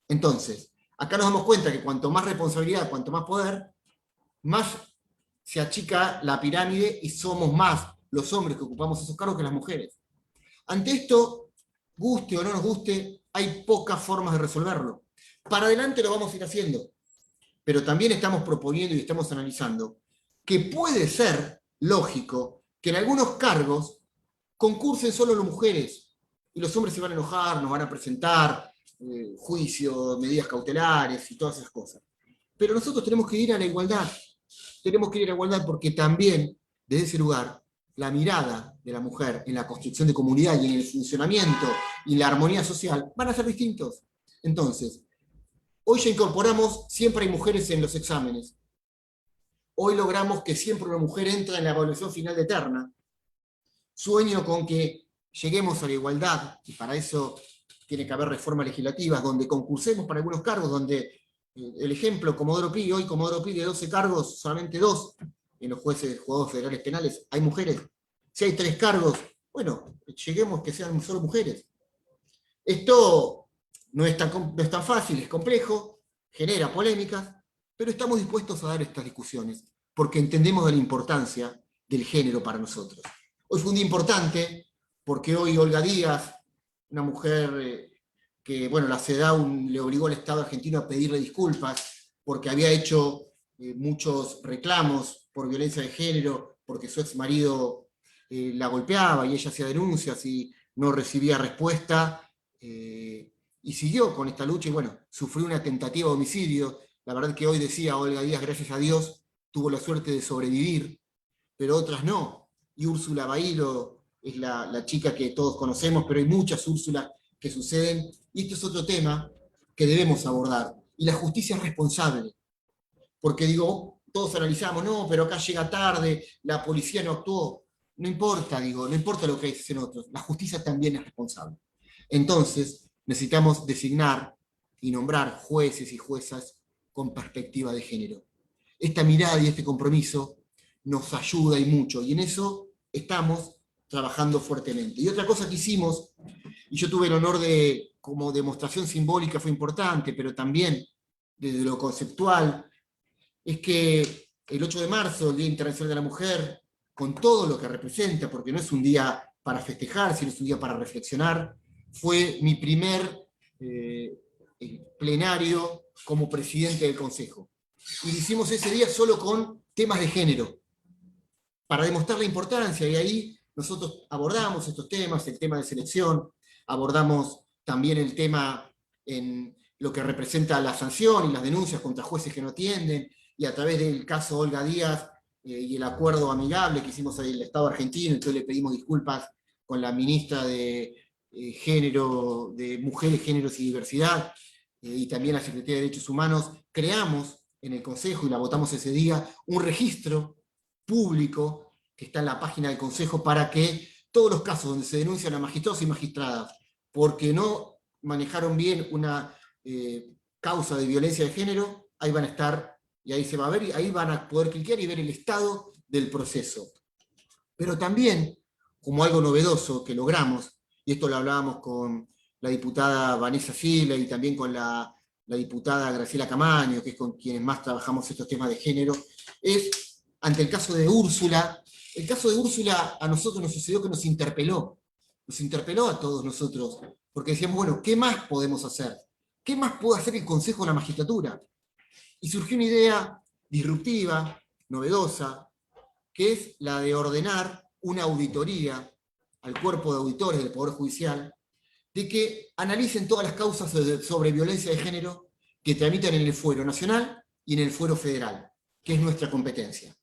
Entonces, acá nos damos cuenta que cuanto más responsabilidad, cuanto más poder, más se achica la pirámide y somos más los hombres que ocupamos esos cargos que las mujeres. Ante esto, guste o no nos guste, hay pocas formas de resolverlo. Para adelante lo vamos a ir haciendo, pero también estamos proponiendo y estamos analizando que puede ser lógico que en algunos cargos concursen solo las mujeres, y los hombres se van a enojar, nos van a presentar juicio, medidas cautelares y todas esas cosas. Pero nosotros tenemos que ir a la igualdad. Tenemos que ir a la igualdad porque también, desde ese lugar, la mirada de la mujer en la construcción de comunidad y en el funcionamiento y la armonía social van a ser distintos. Entonces, hoy ya incorporamos, siempre hay mujeres en los exámenes. hoy logramos que siempre una mujer entra en la evaluación final de terna. Sueño con que lleguemos a la igualdad, y para eso tiene que haber reformas legislativas, donde concursemos para algunos cargos, donde el ejemplo, Comodoro Pi, hoy Comodoro Pi de 12 cargos, solamente 2 en los juzgados federales penales hay mujeres. Si hay 3 cargos, bueno, lleguemos que sean solo mujeres. Esto no es tan fácil, es complejo, genera polémicas, pero estamos dispuestos a dar estas discusiones, porque entendemos de la importancia del género para nosotros. Hoy fue un día importante, porque hoy Olga Díaz, una mujer que, bueno, la CEDAW le obligó al Estado argentino a pedirle disculpas, porque había hecho muchos reclamos por violencia de género, porque su ex marido la golpeaba y ella hacía denuncias y no recibía respuesta, y siguió con esta lucha, y bueno, sufrió una tentativa de homicidio. La verdad que hoy decía Olga Díaz, gracias a Dios, tuvo la suerte de sobrevivir, pero otras no. Y Úrsula Bailo es la chica que todos conocemos, pero hay muchas Úrsulas que suceden, y esto es otro tema que debemos abordar. Y la justicia es responsable, porque digo, todos analizamos, no, pero acá llega tarde, la policía no actuó. No importa, digo, no importa lo que dicen otros, la justicia también es responsable. Entonces, necesitamos designar y nombrar jueces y juezas con perspectiva de género. Esta mirada y este compromiso nos ayuda y mucho, y en eso estamos trabajando fuertemente. Y otra cosa que hicimos, y yo tuve el honor de, como demostración simbólica fue importante, pero también desde lo conceptual, es que el 8 de marzo, el Día Internacional de la Mujer, con todo lo que representa, porque no es un día para festejar, sino es un día para reflexionar, fue mi primer plenario como presidente del Consejo. Y lo hicimos ese día solo con temas de género, para demostrar la importancia, y ahí nosotros abordamos estos temas, el tema de selección, abordamos también el tema en lo que representa la sanción y las denuncias contra jueces que no atienden, y a través del caso Olga Díaz y el acuerdo amigable que hicimos ahí en el Estado argentino, entonces le pedimos disculpas con la ministra de Género, de Mujeres, Géneros y Diversidad, y también la Secretaría de Derechos Humanos, creamos en el Consejo, y la votamos ese día, un registro público que está en la página del Consejo para que todos los casos donde se denuncian a magistrados y magistradas porque no manejaron bien una causa de violencia de género, ahí van a estar, y ahí se va a ver, y ahí van a poder clicar y ver el estado del proceso. Pero también, como algo novedoso que logramos, y esto lo hablábamos con la diputada Vanessa Sila y también con la diputada Graciela Camaño, que es con quienes más trabajamos estos temas de género, es ante el caso de Úrsula. El caso de Úrsula a nosotros nos sucedió que nos interpeló a todos nosotros, porque decíamos, bueno, ¿qué más podemos hacer? ¿Qué más puede hacer el Consejo de la Magistratura? Y surgió una idea disruptiva, novedosa, que es la de ordenar una auditoría al cuerpo de auditores del Poder Judicial, de que analicen todas las causas sobre violencia de género que tramitan en el fuero nacional y en el fuero federal, que es nuestra competencia.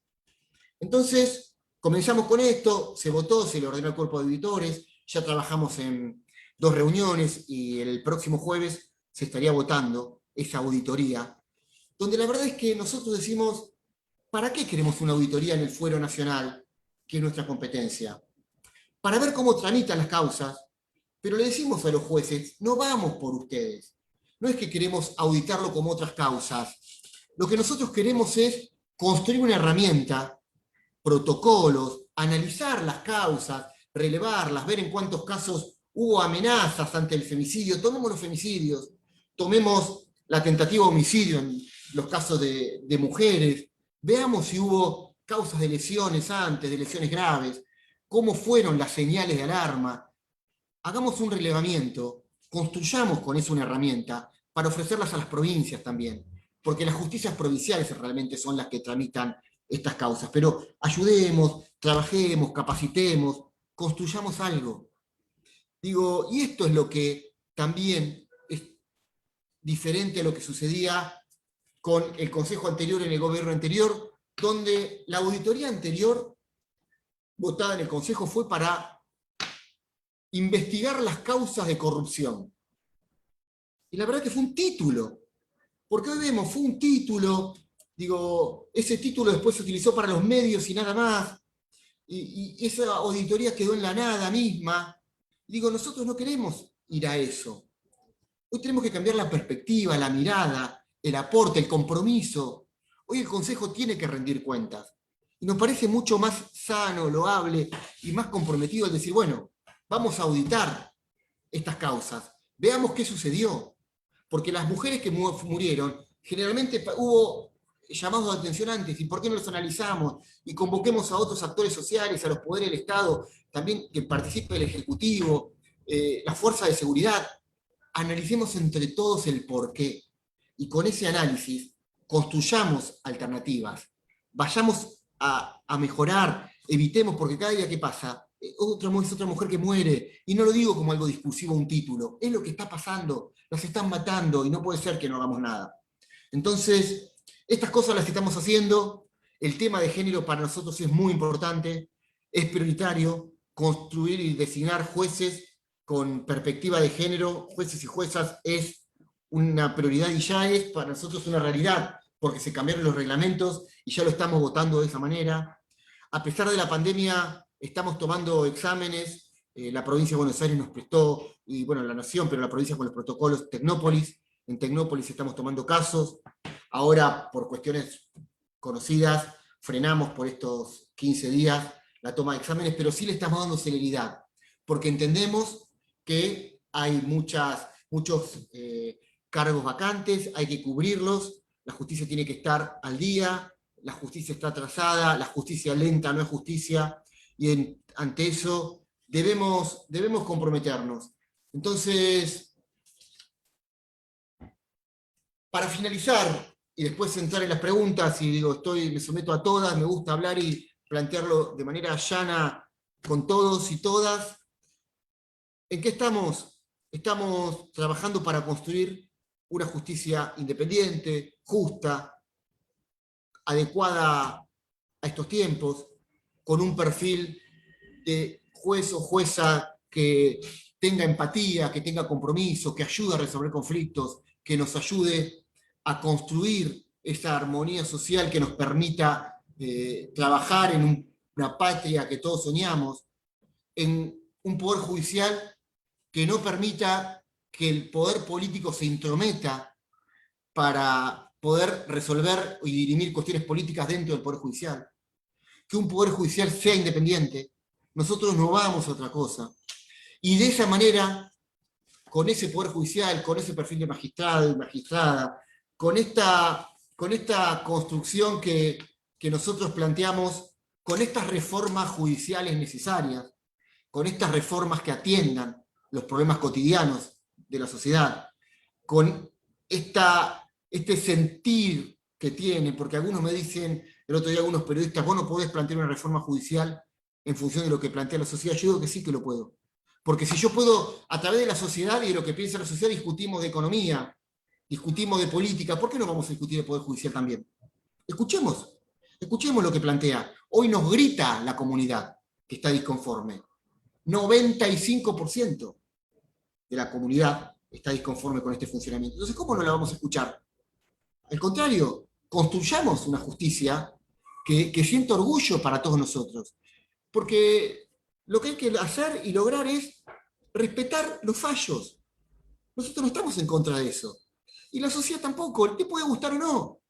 Entonces, comenzamos con esto, se votó, se le ordenó al cuerpo de auditores, ya trabajamos en 2 reuniones, y el próximo jueves se estaría votando esa auditoría, donde la verdad es que nosotros decimos, ¿para qué queremos una auditoría en el fuero nacional, que es nuestra competencia? Para ver cómo tramitan las causas, pero le decimos a los jueces, no vamos por ustedes. No es que queremos auditarlo como otras causas. Lo que nosotros queremos es construir una herramienta, protocolos, analizar las causas, relevarlas, ver en cuántos casos hubo amenazas ante el femicidio. Tomemos los femicidios, tomemos la tentativa de homicidio en los casos de mujeres, veamos si hubo causas de lesiones antes, de lesiones graves, cómo fueron las señales de alarma. Hagamos un relevamiento, construyamos con eso una herramienta para ofrecerlas a las provincias también, porque las justicias provinciales realmente son las que tramitan estas causas, pero ayudemos, trabajemos, capacitemos, construyamos algo. Digo, y esto es lo que también es diferente a lo que sucedía con el Consejo anterior en el gobierno anterior, donde la auditoría anterior votada en el Consejo fue para investigar las causas de corrupción. Y la verdad que fue un título, porque hoy vemos, fue un título, Digo, ese título después se utilizó para los medios y nada más, y esa auditoría quedó en la nada misma. Digo, nosotros no queremos ir a eso. Hoy tenemos que cambiar la perspectiva, la mirada, el aporte, el compromiso. Hoy el Consejo tiene que rendir cuentas. Y nos parece mucho más sano, loable y más comprometido el decir, bueno, vamos a auditar estas causas, veamos qué sucedió. Porque las mujeres que murieron, generalmente hubo llamados de atención antes, y por qué no los analizamos, y convoquemos a otros actores sociales, a los poderes del Estado, también que participe el Ejecutivo, la fuerza de seguridad, analicemos entre todos el porqué, y con ese análisis construyamos alternativas, vayamos a mejorar, evitemos, porque cada día que pasa, es otra mujer que muere, y no lo digo como algo discursivo, un título, es lo que está pasando, las están matando, y no puede ser que no hagamos nada. Entonces, estas cosas las estamos haciendo, el tema de género para nosotros es muy importante, es prioritario construir y designar jueces con perspectiva de género, jueces y juezas, es una prioridad y ya es para nosotros una realidad, porque se cambiaron los reglamentos y ya lo estamos votando de esa manera. A pesar de la pandemia, estamos tomando exámenes, la provincia de Buenos Aires nos prestó, y bueno, la nación, pero la provincia con los protocolos Tecnópolis, en Tecnópolis estamos tomando casos, ahora por cuestiones conocidas, frenamos por estos 15 días la toma de exámenes, pero sí le estamos dando celeridad, porque entendemos que hay muchos cargos vacantes, hay que cubrirlos, la justicia tiene que estar al día, la justicia está atrasada, la justicia lenta no es justicia, y ante eso debemos comprometernos. Entonces, para finalizar, y después entrar en las preguntas, y digo, me someto a todas, me gusta hablar y plantearlo de manera llana con todos y todas. ¿En qué estamos? Estamos trabajando para construir una justicia independiente, justa, adecuada a estos tiempos, con un perfil de juez o jueza que tenga empatía, que tenga compromiso, que ayude a resolver conflictos, que nos ayude a construir esa armonía social que nos permita trabajar en una patria que todos soñamos, en un poder judicial que no permita que el poder político se intrometa para poder resolver y dirimir cuestiones políticas dentro del poder judicial, que un poder judicial sea independiente. Nosotros no vamos a otra cosa. Y de esa manera, con ese poder judicial, con ese perfil de magistrado y magistrada, con esta construcción que nosotros planteamos, con estas reformas judiciales necesarias, con estas reformas que atiendan los problemas cotidianos de la sociedad, con este sentir que tiene, porque algunos me dicen, el otro día algunos periodistas, vos no podés plantear una reforma judicial en función de lo que plantea la sociedad. Yo digo que sí que lo puedo. Porque si yo puedo, a través de la sociedad y de lo que piensa la sociedad, discutimos de economía, discutimos de política, ¿por qué no vamos a discutir de poder judicial también? Escuchemos lo que plantea. Hoy nos grita la comunidad que está disconforme. 95% de la comunidad está disconforme con este funcionamiento. Entonces, ¿cómo no la vamos a escuchar? Al contrario, construyamos una justicia que sienta orgullo para todos nosotros. Porque lo que hay que hacer y lograr es respetar los fallos. Nosotros no estamos en contra de eso. Y la sociedad tampoco, te puede gustar o no.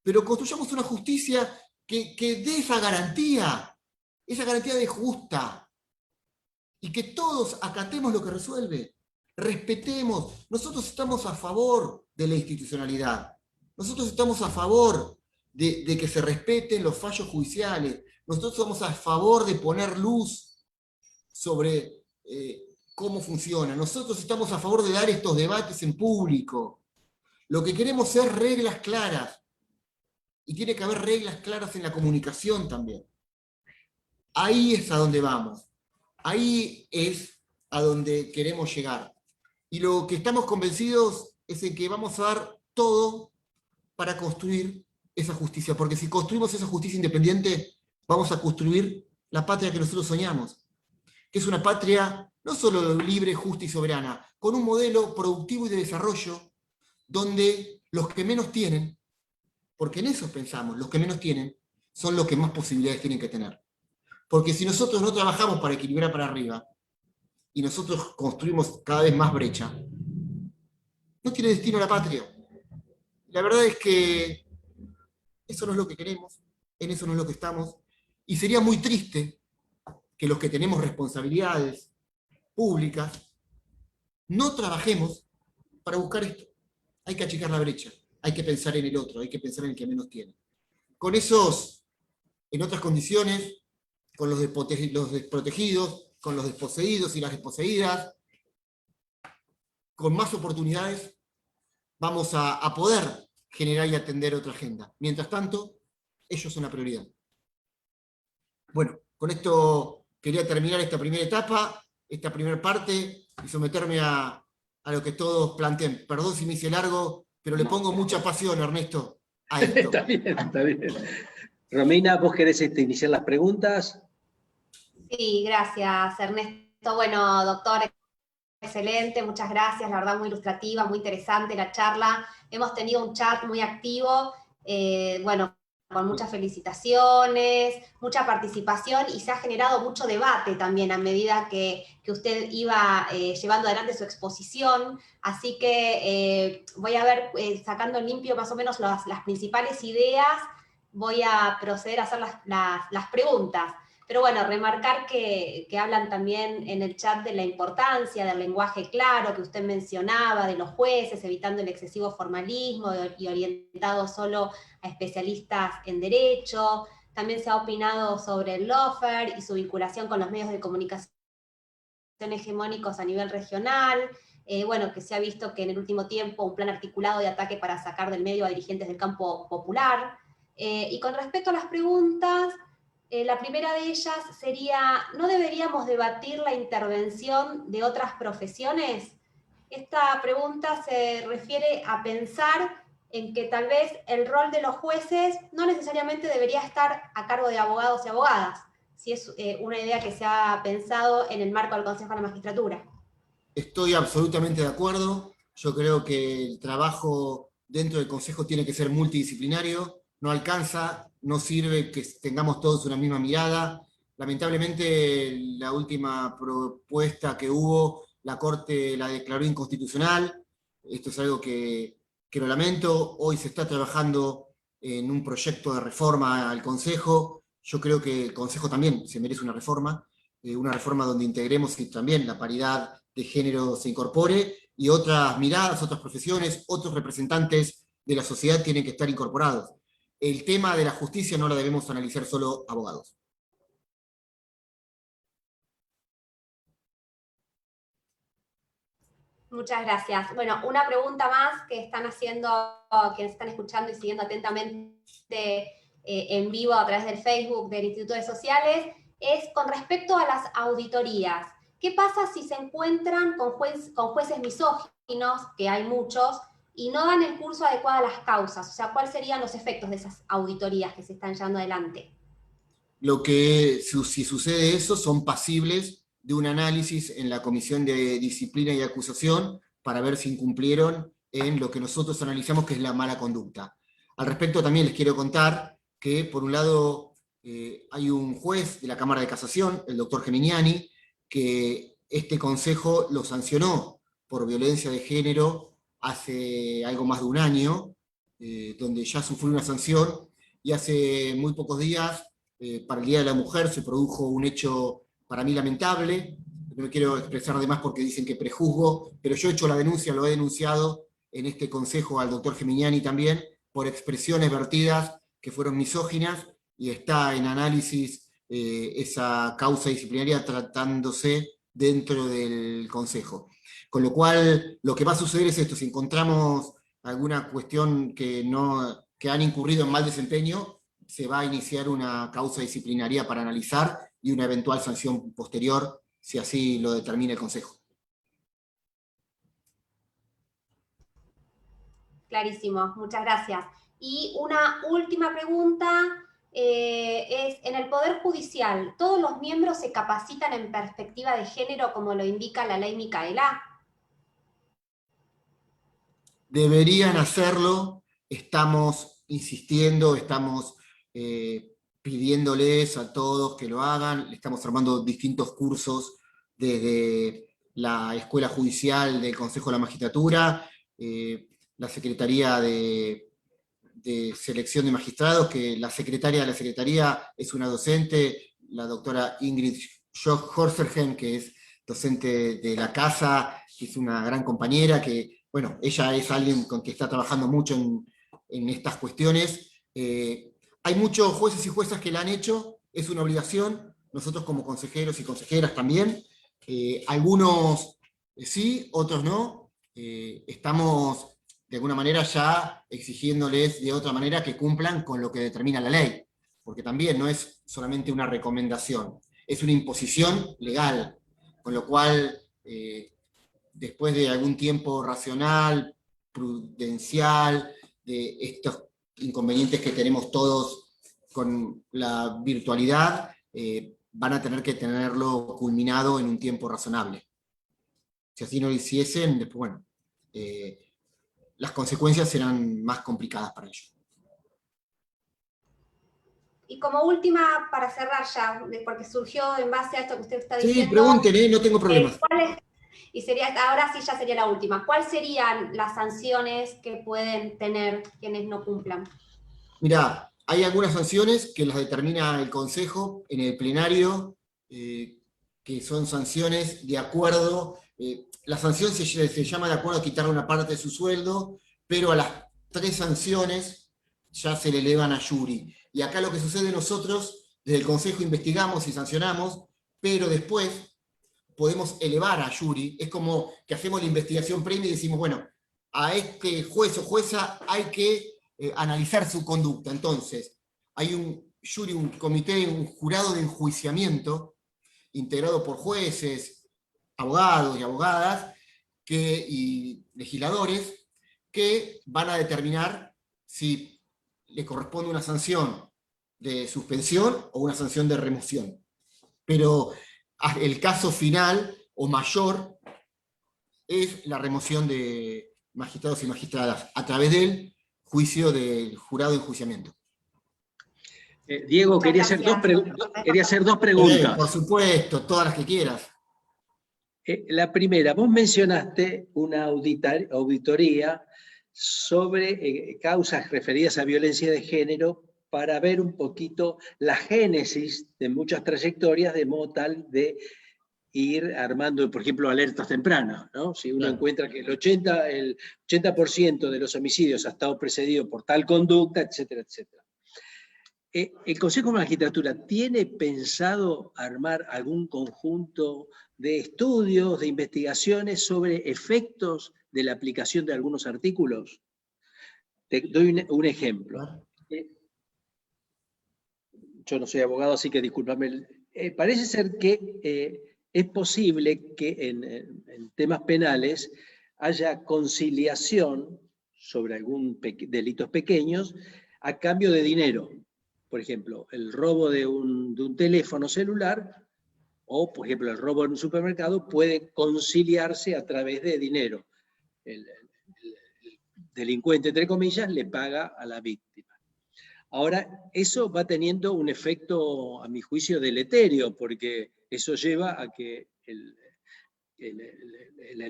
Pero construyamos una justicia que dé esa garantía de justa. Y que todos acatemos lo que resuelve. Respetemos. Nosotros estamos a favor de la institucionalidad. Nosotros estamos a favor de que se respeten los fallos judiciales. Nosotros estamos a favor de poner luz sobre cómo funciona. Nosotros estamos a favor de dar estos debates en público. Lo que queremos es reglas claras. Y tiene que haber reglas claras en la comunicación también. Ahí es a donde vamos. Ahí es a donde queremos llegar. Y lo que estamos convencidos es en que vamos a dar todo para construir esa justicia. Porque si construimos esa justicia independiente, vamos a construir la patria que nosotros soñamos. Que es una patria no solo libre, justa y soberana, con un modelo productivo y de desarrollo donde los que menos tienen porque en eso pensamos, los que menos tienen son los que más posibilidades tienen que tener. Porque si nosotros no trabajamos para equilibrar para arriba, y nosotros construimos cada vez más brecha, no tiene destino la patria. La verdad es que eso no es lo que queremos, en eso no es lo que estamos, y sería muy triste que los que tenemos responsabilidades públicas no trabajemos para buscar esto. Hay que achicar la brecha, hay que pensar en el otro, hay que pensar en el que menos tiene. Con esos, en otras condiciones, con los desprotegidos, con los desposeídos y las desposeídas, con más oportunidades, vamos a poder generar y atender otra agenda. Mientras tanto, ellos son la prioridad. Bueno, con esto quería terminar esta primera etapa, esta primera parte, y someterme a lo que todos planteen. Perdón si me hice largo, pero le pongo mucha pasión, Ernesto, a esto. Está bien, está bien. Romina, ¿vos querés iniciar las preguntas? Sí, gracias, Ernesto. Bueno, doctor, excelente, muchas gracias, la verdad muy ilustrativa, muy interesante la charla. Hemos tenido un chat muy activo, bueno, con muchas felicitaciones, mucha participación, y se ha generado mucho debate también a medida que usted iba llevando adelante su exposición. Así que voy a ver, sacando limpio más o menos las principales ideas, voy a proceder a hacer las preguntas. Pero bueno, remarcar que hablan también en el chat de la importancia del lenguaje claro que usted mencionaba, de los jueces, evitando el excesivo formalismo y orientado solo a especialistas en derecho. También se ha opinado sobre el lawfare y su vinculación con los medios de comunicación hegemónicos a nivel regional. Bueno, que se ha visto que en el último tiempo un plan articulado de ataque para sacar del medio a dirigentes del campo popular. Y con respecto a las preguntas, la primera de ellas sería, ¿no deberíamos debatir la intervención de otras profesiones? Esta pregunta se refiere a pensar en que tal vez el rol de los jueces no necesariamente debería estar a cargo de abogados y abogadas, si es una idea que se ha pensado en el marco del Consejo de la Magistratura. Estoy absolutamente de acuerdo. Yo creo que el trabajo dentro del Consejo tiene que ser multidisciplinario. No alcanza, no sirve que tengamos todos una misma mirada. Lamentablemente, la última propuesta que hubo, la Corte la declaró inconstitucional. Esto es algo que lo lamento. Hoy se está trabajando en un proyecto de reforma al Consejo. Yo creo que el Consejo también se merece una reforma donde integremos y también la paridad de género se incorpore, y otras miradas, otras profesiones, otros representantes de la sociedad tienen que estar incorporados. El tema de la justicia no lo debemos analizar solo abogados. Muchas gracias. Bueno, una pregunta más que están haciendo quienes están escuchando y siguiendo atentamente en vivo a través del Facebook del Instituto de Sociales, es con respecto a las auditorías. ¿Qué pasa si se encuentran con jueces misóginos, que hay muchos, y no dan el curso adecuado a las causas? O sea, ¿cuáles serían los efectos de esas auditorías que se están llevando adelante? Si sucede eso, son pasibles de un análisis en la Comisión de Disciplina y Acusación para ver si incumplieron en lo que nosotros analizamos que es la mala conducta. Al respecto también les quiero contar que, por un lado, hay un juez de la Cámara de Casación, el doctor Geminiani, que este consejo lo sancionó por violencia de género hace algo más de un año, donde ya sufrió una sanción, y hace muy pocos días, para el Día de la Mujer, se produjo un hecho para mí lamentable. No me quiero expresar de más porque dicen que prejuzgo, pero yo he hecho la denuncia, lo he denunciado en este consejo al doctor Geminiani también, por expresiones vertidas que fueron misóginas, y está en análisis esa causa disciplinaria tratándose dentro del consejo. Con lo cual, lo que va a suceder es esto: si encontramos alguna cuestión que han incurrido en mal desempeño, se va a iniciar una causa disciplinaria para analizar y una eventual sanción posterior, si así lo determina el Consejo. Clarísimo, muchas gracias. Y una última pregunta es, en el Poder Judicial, ¿todos los miembros se capacitan en perspectiva de género como lo indica la ley Micaela? Deberían hacerlo. Estamos insistiendo, estamos pidiéndoles a todos que lo hagan, estamos armando distintos cursos desde la Escuela Judicial del Consejo de la Magistratura, la Secretaría de Selección de Magistrados, que la secretaria de la Secretaría es una docente, la doctora Ingrid Horsergen, que es docente de la casa, que es una gran compañera, que, bueno, ella es alguien con que está trabajando mucho en estas cuestiones. Hay muchos jueces y juezas que la han hecho, es una obligación, nosotros como consejeros y consejeras también, algunos sí, otros no, estamos de alguna manera ya exigiéndoles de otra manera que cumplan con lo que determina la ley, porque también no es solamente una recomendación, es una imposición legal, con lo cual, después de algún tiempo racional, prudencial, de estos inconvenientes que tenemos todos con la virtualidad, van a tener que tenerlo culminado en un tiempo razonable. Si así no lo hiciesen, después, bueno, las consecuencias serán más complicadas para ellos. Y como última, para cerrar ya, porque surgió en base a esto que usted está diciendo. Sí, pregunten, no tengo problemas. Y ahora sí ya sería la última. ¿Cuáles serían las sanciones que pueden tener quienes no cumplan? Mirá, hay algunas sanciones que las determina el Consejo en el plenario, que son sanciones de acuerdo. La sanción se llama de acuerdo a quitarle una parte de su sueldo, pero a las 3 sanciones ya se le elevan a Yuri. Y acá lo que sucede, nosotros desde el Consejo investigamos y sancionamos, pero después podemos elevar a Yuri. Es como que hacemos la investigación previa y decimos, bueno, a este juez o jueza hay que analizar su conducta. Entonces, hay un Yuri, un comité, un jurado de enjuiciamiento, integrado por jueces, abogados y abogadas, y legisladores, que van a determinar si le corresponde una sanción de suspensión o una sanción de remoción. Pero el caso final o mayor es la remoción de magistrados y magistradas a través del juicio del jurado de enjuiciamiento. Diego, quería hacer dos preguntas. Por supuesto, todas las que quieras. La primera, vos mencionaste una auditoría sobre causas referidas a violencia de género para ver un poquito la génesis de muchas trayectorias, de modo tal de ir armando, por ejemplo, alertas tempranas, ¿no? Si uno encuentra que el 80% de los homicidios ha estado precedido por tal conducta, etcétera, etcétera. ¿El Consejo de Magistratura tiene pensado armar algún conjunto de estudios, de investigaciones sobre efectos de la aplicación de algunos artículos? Te doy un ejemplo. Yo no soy abogado, así que discúlpame. Parece ser que es posible que en temas penales haya conciliación sobre algún delitos pequeños a cambio de dinero. Por ejemplo, el robo de un teléfono celular o, por ejemplo, el robo en un supermercado puede conciliarse a través de dinero. El delincuente, entre comillas, le paga a la víctima. Ahora, eso va teniendo un efecto, a mi juicio, deleterio, porque eso lleva a que el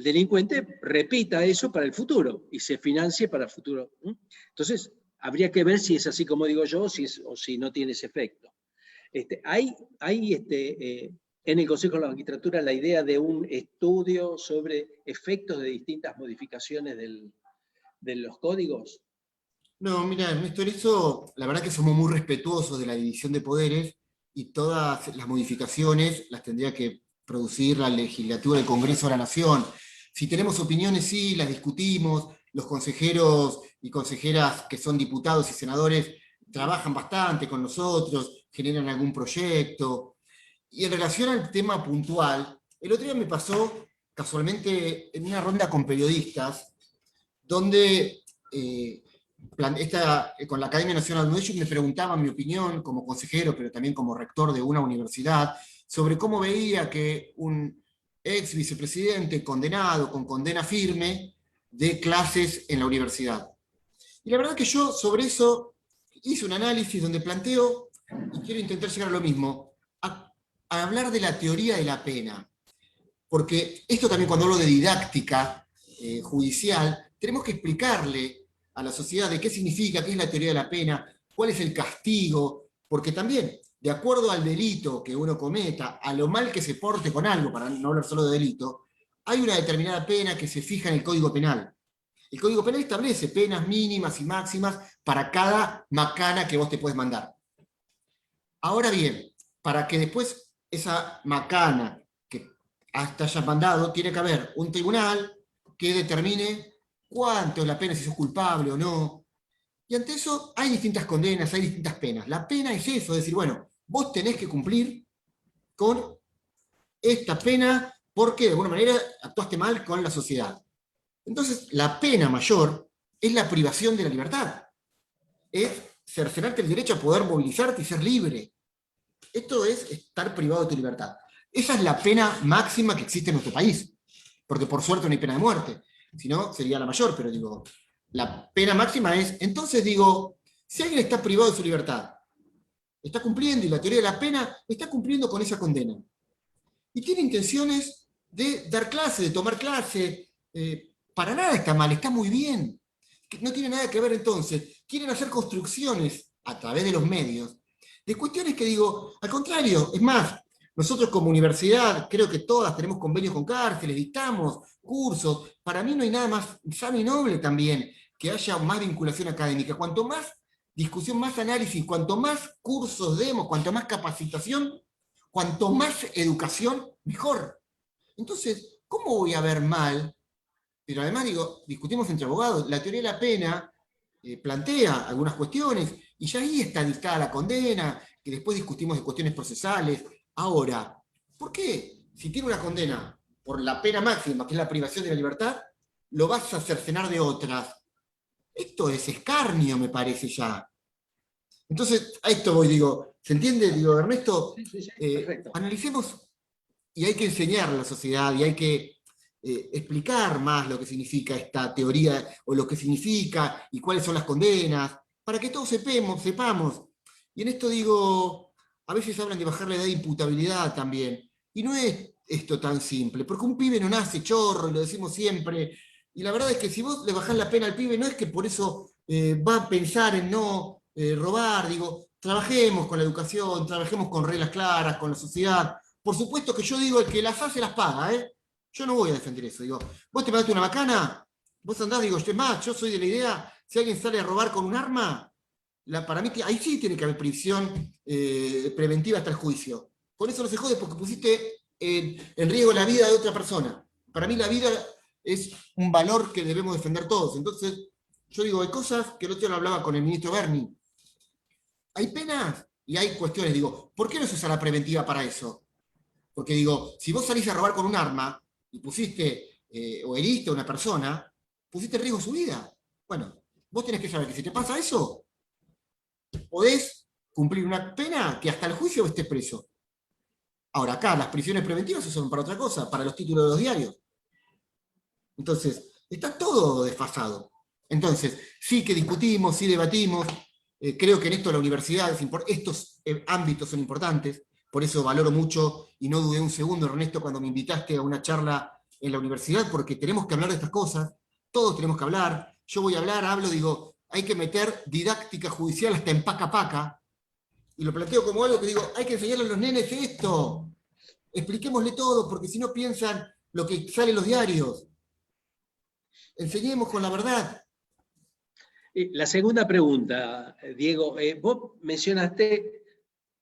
delincuente repita eso para el futuro y se financie para el futuro. Entonces, habría que ver si es así como digo yo o si no tiene ese efecto. Hay en el Consejo de la Magistratura la idea de un estudio sobre efectos de distintas modificaciones de los códigos. No, mira, Néstor, eso, la verdad que somos muy respetuosos de la división de poderes y todas las modificaciones las tendría que producir la legislatura del Congreso de la Nación. Si tenemos opiniones, sí, las discutimos, los consejeros y consejeras que son diputados y senadores trabajan bastante con nosotros, generan algún proyecto. Y en relación al tema puntual, el otro día me pasó casualmente en una ronda con periodistas, donde con la Academia Nacional de ellos me preguntaban mi opinión como consejero, pero también como rector de una universidad, sobre cómo veía que un ex vicepresidente condenado con condena firme dé clases en la universidad. Y la verdad que yo sobre eso hice un análisis donde planteo, y quiero intentar llegar a lo mismo, a hablar de la teoría de la pena. Porque esto también, cuando hablo de didáctica judicial, tenemos que explicarle a la sociedad de qué significa, qué es la teoría de la pena, cuál es el castigo, porque también, de acuerdo al delito que uno cometa, a lo mal que se porte con algo, para no hablar solo de delito, hay una determinada pena que se fija en el Código Penal. El Código Penal establece penas mínimas y máximas para cada macana que vos te puedes mandar. Ahora bien, para que después esa macana que hasta hayas mandado, tiene que haber un tribunal que determine cuánto es la pena, si sos culpable o no. Y ante eso hay distintas condenas, hay distintas penas. La pena es eso, es decir, bueno, vos tenés que cumplir con esta pena porque de alguna manera actuaste mal con la sociedad. Entonces, la pena mayor es la privación de la libertad. Es cercenarte el derecho a poder movilizarte y ser libre. Esto es estar privado de tu libertad. Esa es la pena máxima que existe en nuestro país. Porque por suerte no hay pena de muerte. Si no, sería la mayor, pero digo, la pena máxima es, entonces digo, si alguien está privado de su libertad, está cumpliendo, y la teoría de la pena está cumpliendo con esa condena. Y tiene intenciones de dar clase, de tomar clase, para nada está mal, está muy bien. No tiene nada que ver entonces. Quieren hacer construcciones a través de los medios, de cuestiones que digo, al contrario, es más, nosotros como universidad, creo que todas tenemos convenios con cárceles, dictamos cursos. Para mí no hay nada más sano y noble también que haya más vinculación académica. Cuanto más discusión, más análisis, cuanto más cursos demos, cuanto más capacitación, cuanto más educación, mejor. Entonces, ¿cómo voy a ver mal? Pero además, digo, discutimos entre abogados, la teoría de la pena plantea algunas cuestiones, y ya ahí está dictada la condena, que después discutimos de cuestiones procesales. Ahora, ¿por qué? Si tiene una condena por la pena máxima, que es la privación de la libertad, lo vas a cercenar de otras. Esto es escarnio, me parece ya. Entonces, a esto voy, digo, ¿se entiende? Digo, Ernesto, Sí, analicemos, y hay que enseñar a la sociedad, y hay que explicar más lo que significa esta teoría, o lo que significa, y cuáles son las condenas, para que todos sepamos. Y en esto digo, a veces hablan de bajar la edad de imputabilidad también, y no es esto tan simple, porque un pibe no nace chorro, y lo decimos siempre, y la verdad es que si vos le bajás la pena al pibe, no es que por eso va a pensar en no robar, digo, trabajemos con la educación, trabajemos con reglas claras, con la sociedad. Por supuesto que yo digo, el que las hace las paga, ¿eh? Yo no voy a defender eso, digo, vos te mandaste una macana, vos andás, digo, es más, yo soy de la idea, si alguien sale a robar con un arma, para mí ahí sí tiene que haber prisión preventiva hasta el juicio. Con eso no se jode porque pusiste en riesgo la vida de otra persona. Para mí la vida es un valor que debemos defender todos. Entonces, yo digo, hay cosas que el otro día lo hablaba con el ministro Berni. Hay penas y hay cuestiones. Digo, ¿por qué no se usa la preventiva para eso? Porque digo, si vos salís a robar con un arma y pusiste o heriste a una persona, pusiste en riesgo su vida. Bueno, vos tenés que saber que si te pasa eso, podés cumplir una pena que hasta el juicio estés preso. Ahora, acá las prisiones preventivas se usan para otra cosa, para los títulos de los diarios. Entonces, está todo desfasado. Entonces, sí que discutimos, sí debatimos. Creo que en esto la universidad, estos ámbitos son importantes. Por eso valoro mucho, y no dudé un segundo, Ernesto, cuando me invitaste a una charla en la universidad, porque tenemos que hablar de estas cosas. Todos tenemos que hablar. Yo voy a hablar, hablo, digo, hay que meter didáctica judicial hasta en paca, y lo planteo como algo que digo, hay que enseñarle a los nenes esto. Expliquémosle todo, porque si no piensan lo que sale en los diarios. Enseñemos con la verdad. La segunda pregunta, Diego, vos mencionaste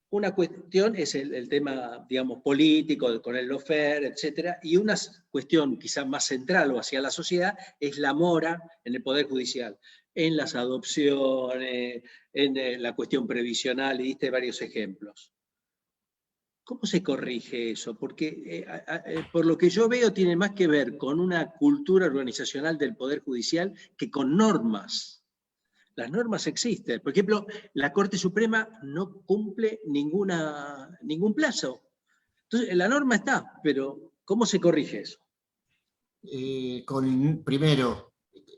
una cuestión, es el tema, digamos, político, con el lawfare, etcétera, y una cuestión quizás más central o hacia la sociedad es la mora en el Poder Judicial, en las adopciones, en la cuestión previsional, y diste varios ejemplos. ¿Cómo se corrige eso? Porque por lo que yo veo tiene más que ver con una cultura organizacional del Poder Judicial que con normas. Las normas existen. Por ejemplo, la Corte Suprema no cumple ningún plazo. Entonces, la norma está, pero ¿cómo se corrige eso? Primero,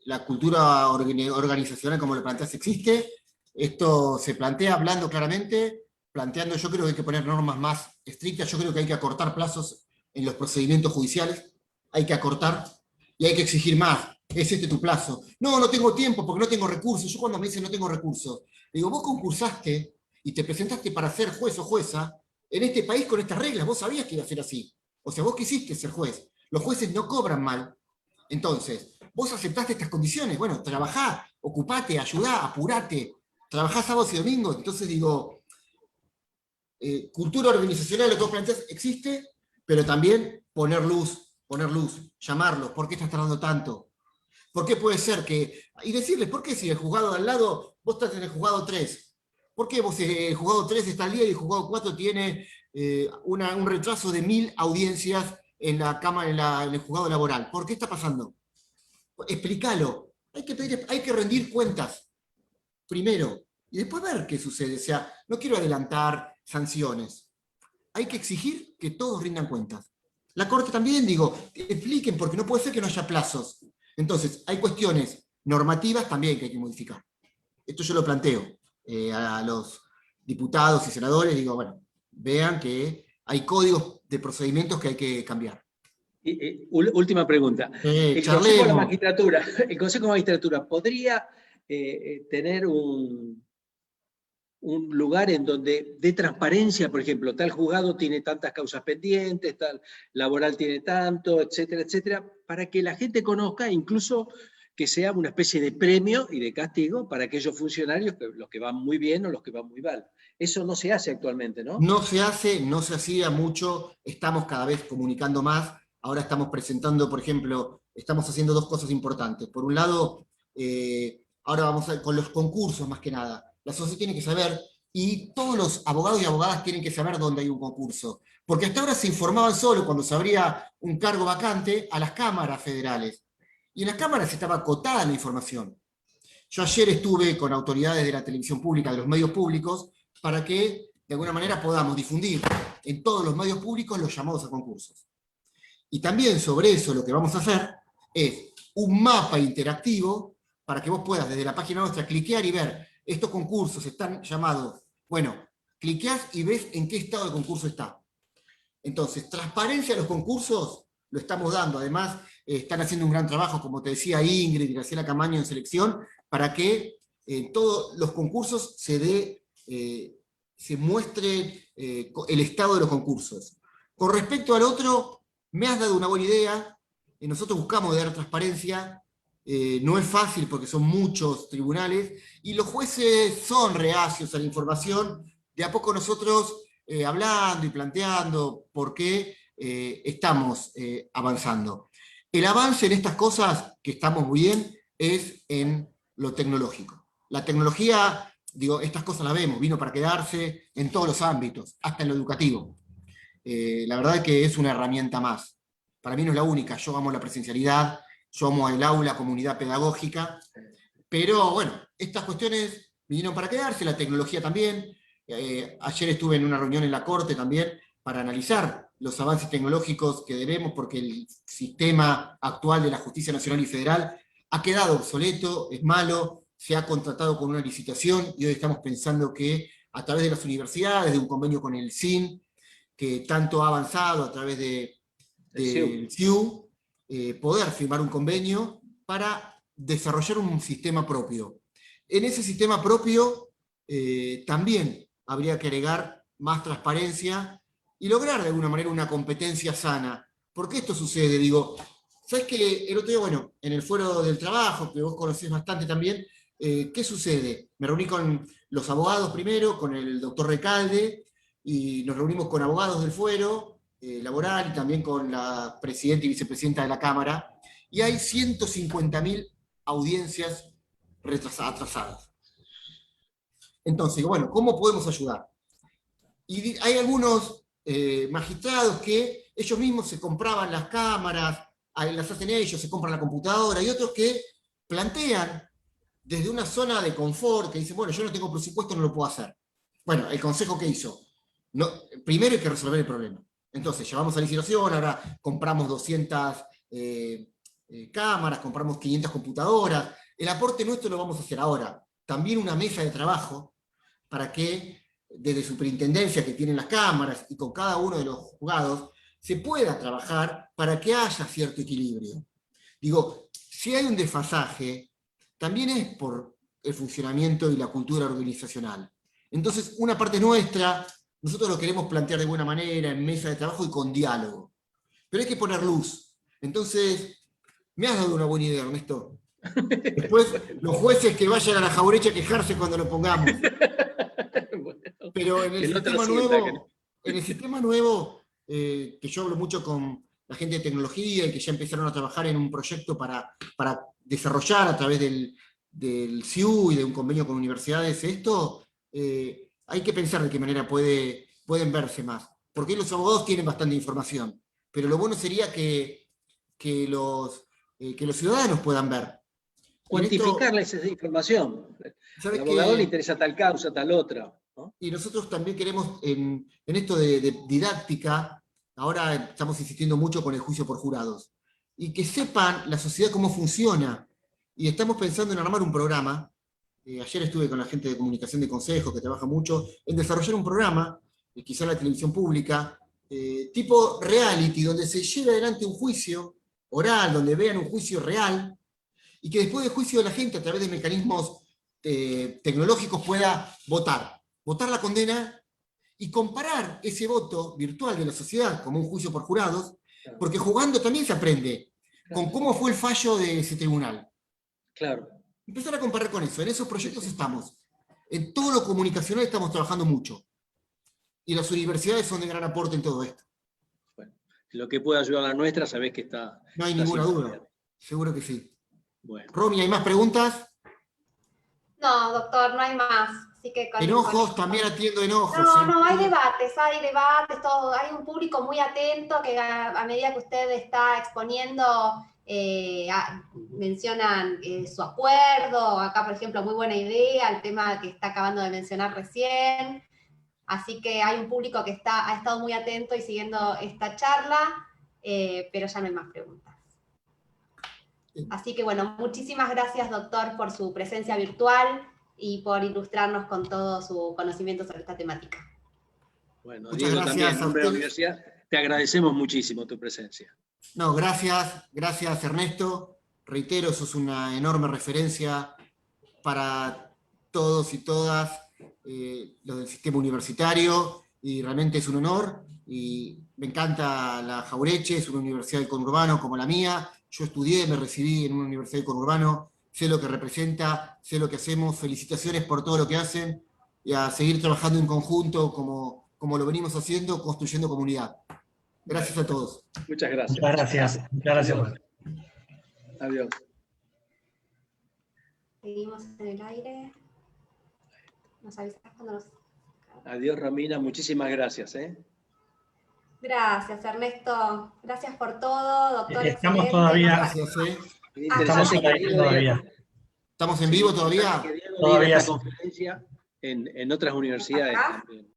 la cultura organizacional como lo planteas existe. Esto se plantea hablando claramente, planteando, yo creo que hay que poner normas más estrictas, yo creo que hay que acortar plazos en los procedimientos judiciales, hay que acortar y hay que exigir más. ¿Es este tu plazo? No, no tengo tiempo porque no tengo recursos. Yo cuando me dicen no tengo recursos, digo, vos concursaste y te presentaste para ser juez o jueza en este país con estas reglas, vos sabías que iba a ser así. O sea, vos quisiste ser juez. Los jueces no cobran mal. Entonces, vos aceptaste estas condiciones. Bueno, trabajá, ocupate, ayudá, apurate, trabajá sábados y domingos. Entonces digo, cultura organizacional, lo que vos planteás, existe, pero también poner luz, llamarlos. ¿Por qué estás tardando tanto? ¿Por qué puede ser que...? Y decirles, ¿por qué si el juzgado de al lado, vos estás en el juzgado 3? ¿Por qué vos el juzgado 3 está al día y el juzgado 4 tiene un retraso de 1000 audiencias en la cámara, en el juzgado laboral? ¿Por qué está pasando? Explícalo. Hay que rendir cuentas primero y después ver qué sucede. O sea, no quiero adelantar sanciones. Hay que exigir que todos rindan cuentas. La Corte también, digo, expliquen, porque no puede ser que no haya plazos. Entonces, hay cuestiones normativas también que hay que modificar. Esto yo lo planteo a los diputados y senadores, digo, bueno, vean que hay códigos de procedimientos que hay que cambiar. Última pregunta. El Consejo de la Magistratura podría tener un lugar en donde dé transparencia, por ejemplo, tal juzgado tiene tantas causas pendientes, tal laboral tiene tanto, etcétera, etcétera, para que la gente conozca, incluso que sea una especie de premio y de castigo para aquellos funcionarios, los que van muy bien o los que van muy mal. Eso no se hace actualmente, ¿no? No se hace, no se hacía mucho, estamos cada vez comunicando más, ahora estamos presentando, por ejemplo, estamos haciendo dos cosas importantes. Por un lado, ahora vamos con los concursos más que nada. La sociedad tiene que saber, y todos los abogados y abogadas tienen que saber dónde hay un concurso. Porque hasta ahora se informaban solo cuando se abría un cargo vacante a las cámaras federales. Y en las cámaras estaba acotada la información. Yo ayer estuve con autoridades de la televisión pública, de los medios públicos, para que de alguna manera podamos difundir en todos los medios públicos los llamados a concursos. Y también sobre eso lo que vamos a hacer es un mapa interactivo para que vos puedas desde la página nuestra cliquear y ver estos concursos están llamados. Bueno, cliqueás y ves en qué estado de concurso está. Entonces, transparencia a los concursos lo estamos dando. Además, están haciendo un gran trabajo, como te decía Ingrid y Graciela Camaño en selección, para que todos los concursos se muestre el estado de los concursos. Con respecto al otro, me has dado una buena idea. Nosotros buscamos dar transparencia. No es fácil porque son muchos tribunales y los jueces son reacios a la información. De a poco nosotros hablando y planteando por qué estamos avanzando. El avance en estas cosas, que estamos muy bien, es en lo tecnológico. La tecnología, digo, estas cosas las vemos, vino para quedarse en todos los ámbitos, hasta en lo educativo. La verdad es que es una herramienta más. Para mí no es la única, yo amo la presencialidad, yo amo el aula, comunidad pedagógica, pero bueno, estas cuestiones vinieron para quedarse, la tecnología también. Ayer estuve en una reunión en la Corte también para analizar los avances tecnológicos que debemos, porque el sistema actual de la justicia nacional y federal ha quedado obsoleto, es malo, se ha contratado con una licitación y hoy estamos pensando que a través de las universidades, de un convenio con el CIN, que tanto ha avanzado a través del CIU, poder firmar un convenio para desarrollar un sistema propio. En ese sistema propio también habría que agregar más transparencia y lograr de alguna manera una competencia sana. ¿Por qué esto sucede? Digo, ¿sabes que el otro día, bueno, en el Foro del Trabajo, que vos conocés bastante también, ¿qué sucede? Me reuní con los abogados primero, con el doctor Recalde, y nos reunimos con abogados del fuero laboral y también con la presidenta y vicepresidenta de la Cámara, y hay 150.000 audiencias atrasadas. Entonces, bueno, ¿cómo podemos ayudar? Y hay algunos magistrados que ellos mismos se compraban las cámaras, las hacen ellos, se compran la computadora, y otros que plantean desde una zona de confort, que dicen, bueno, yo no tengo presupuesto, no lo puedo hacer. Bueno, el consejo que hizo, no, primero hay que resolver el problema. Entonces, llevamos a licitación, ahora compramos 200 cámaras, compramos 500 computadoras. El aporte nuestro lo vamos a hacer ahora. También una mesa de trabajo para que desde superintendencia que tienen las cámaras y con cada uno de los juzgados se pueda trabajar para que haya cierto equilibrio. Digo, si hay un desfasaje, también es por el funcionamiento y la cultura organizacional. Entonces, una parte nuestra, nosotros lo queremos plantear de buena manera, en mesa de trabajo y con diálogo. Pero hay que poner luz. Entonces, me has dado una buena idea, Ernesto. Después, los jueces que vayan a la Jaureche a quejarse cuando lo pongamos. Pero en el sistema nuevo, que yo hablo mucho con la gente de tecnología y que ya empezaron a trabajar en un proyecto para desarrollar a través del CIU y de un convenio con universidades esto, hay que pensar de qué manera pueden verse más. Porque los abogados tienen bastante información, pero lo bueno sería que los ciudadanos puedan ver. Cuantificarles esa información. Al abogado le interesa tal causa, tal otra, ¿no? Y nosotros también queremos, en esto de didáctica, ahora estamos insistiendo mucho con el juicio por jurados, y que sepan la sociedad cómo funciona. Y estamos pensando en armar un programa. Ayer estuve con la gente de comunicación de consejos, que trabaja mucho, en desarrollar un programa, quizá en la televisión pública, tipo reality, donde se lleve adelante un juicio oral, donde vean un juicio real, y que después del juicio la gente, a través de mecanismos tecnológicos, pueda votar la condena y comparar ese voto virtual de la sociedad como un juicio por jurados, porque jugando también se aprende con cómo fue el fallo de ese tribunal. Claro. Empezar a comparar con eso. En esos proyectos estamos. En todo lo comunicacional estamos trabajando mucho. Y las universidades son de gran aporte en todo esto. Bueno, lo que pueda ayudar a la nuestra, sabés que está... No hay está ninguna duda. bien. Seguro que sí. Bueno. Romy, ¿hay más preguntas? No, doctor, no hay más. Así que Enojos, también atiendo enojos. No, hay debates, todo. Hay un público muy atento que a medida que usted está exponiendo, mencionan su acuerdo. Acá, por ejemplo, muy buena idea, el tema que está acabando de mencionar recién. Así que hay un público que ha estado muy atento y siguiendo esta charla, pero ya no hay más preguntas. Así que bueno, muchísimas gracias, doctor, por su presencia virtual y por ilustrarnos con todo su conocimiento sobre esta temática. Bueno, muchas Diego, gracias también en a nombre de la ustedes. universidad, te agradecemos muchísimo tu presencia. No, gracias Ernesto. Reitero, sos una enorme referencia para todos y todas los del sistema universitario, y realmente es un honor. Y me encanta la Jaureche, es una universidad del conurbano como la mía. Yo estudié, me recibí en una universidad del conurbano, sé lo que representa, sé lo que hacemos. Felicitaciones por todo lo que hacen y a seguir trabajando en conjunto como lo venimos haciendo, construyendo comunidad. Gracias a todos. Muchas gracias. Muchas gracias. Muchas gracias. Adiós. Seguimos en el aire. Nos avisas cuando nos... Adiós, Romina. Muchísimas gracias. Gracias, Ernesto. Gracias por todo, doctor. Estamos excelente. todavía. Gracias. Estamos Interesante al aire todavía. ¿Estamos en vivo todavía? Que Diego Todavía diera esta sí. conferencia en otras universidades ¿Acá? también.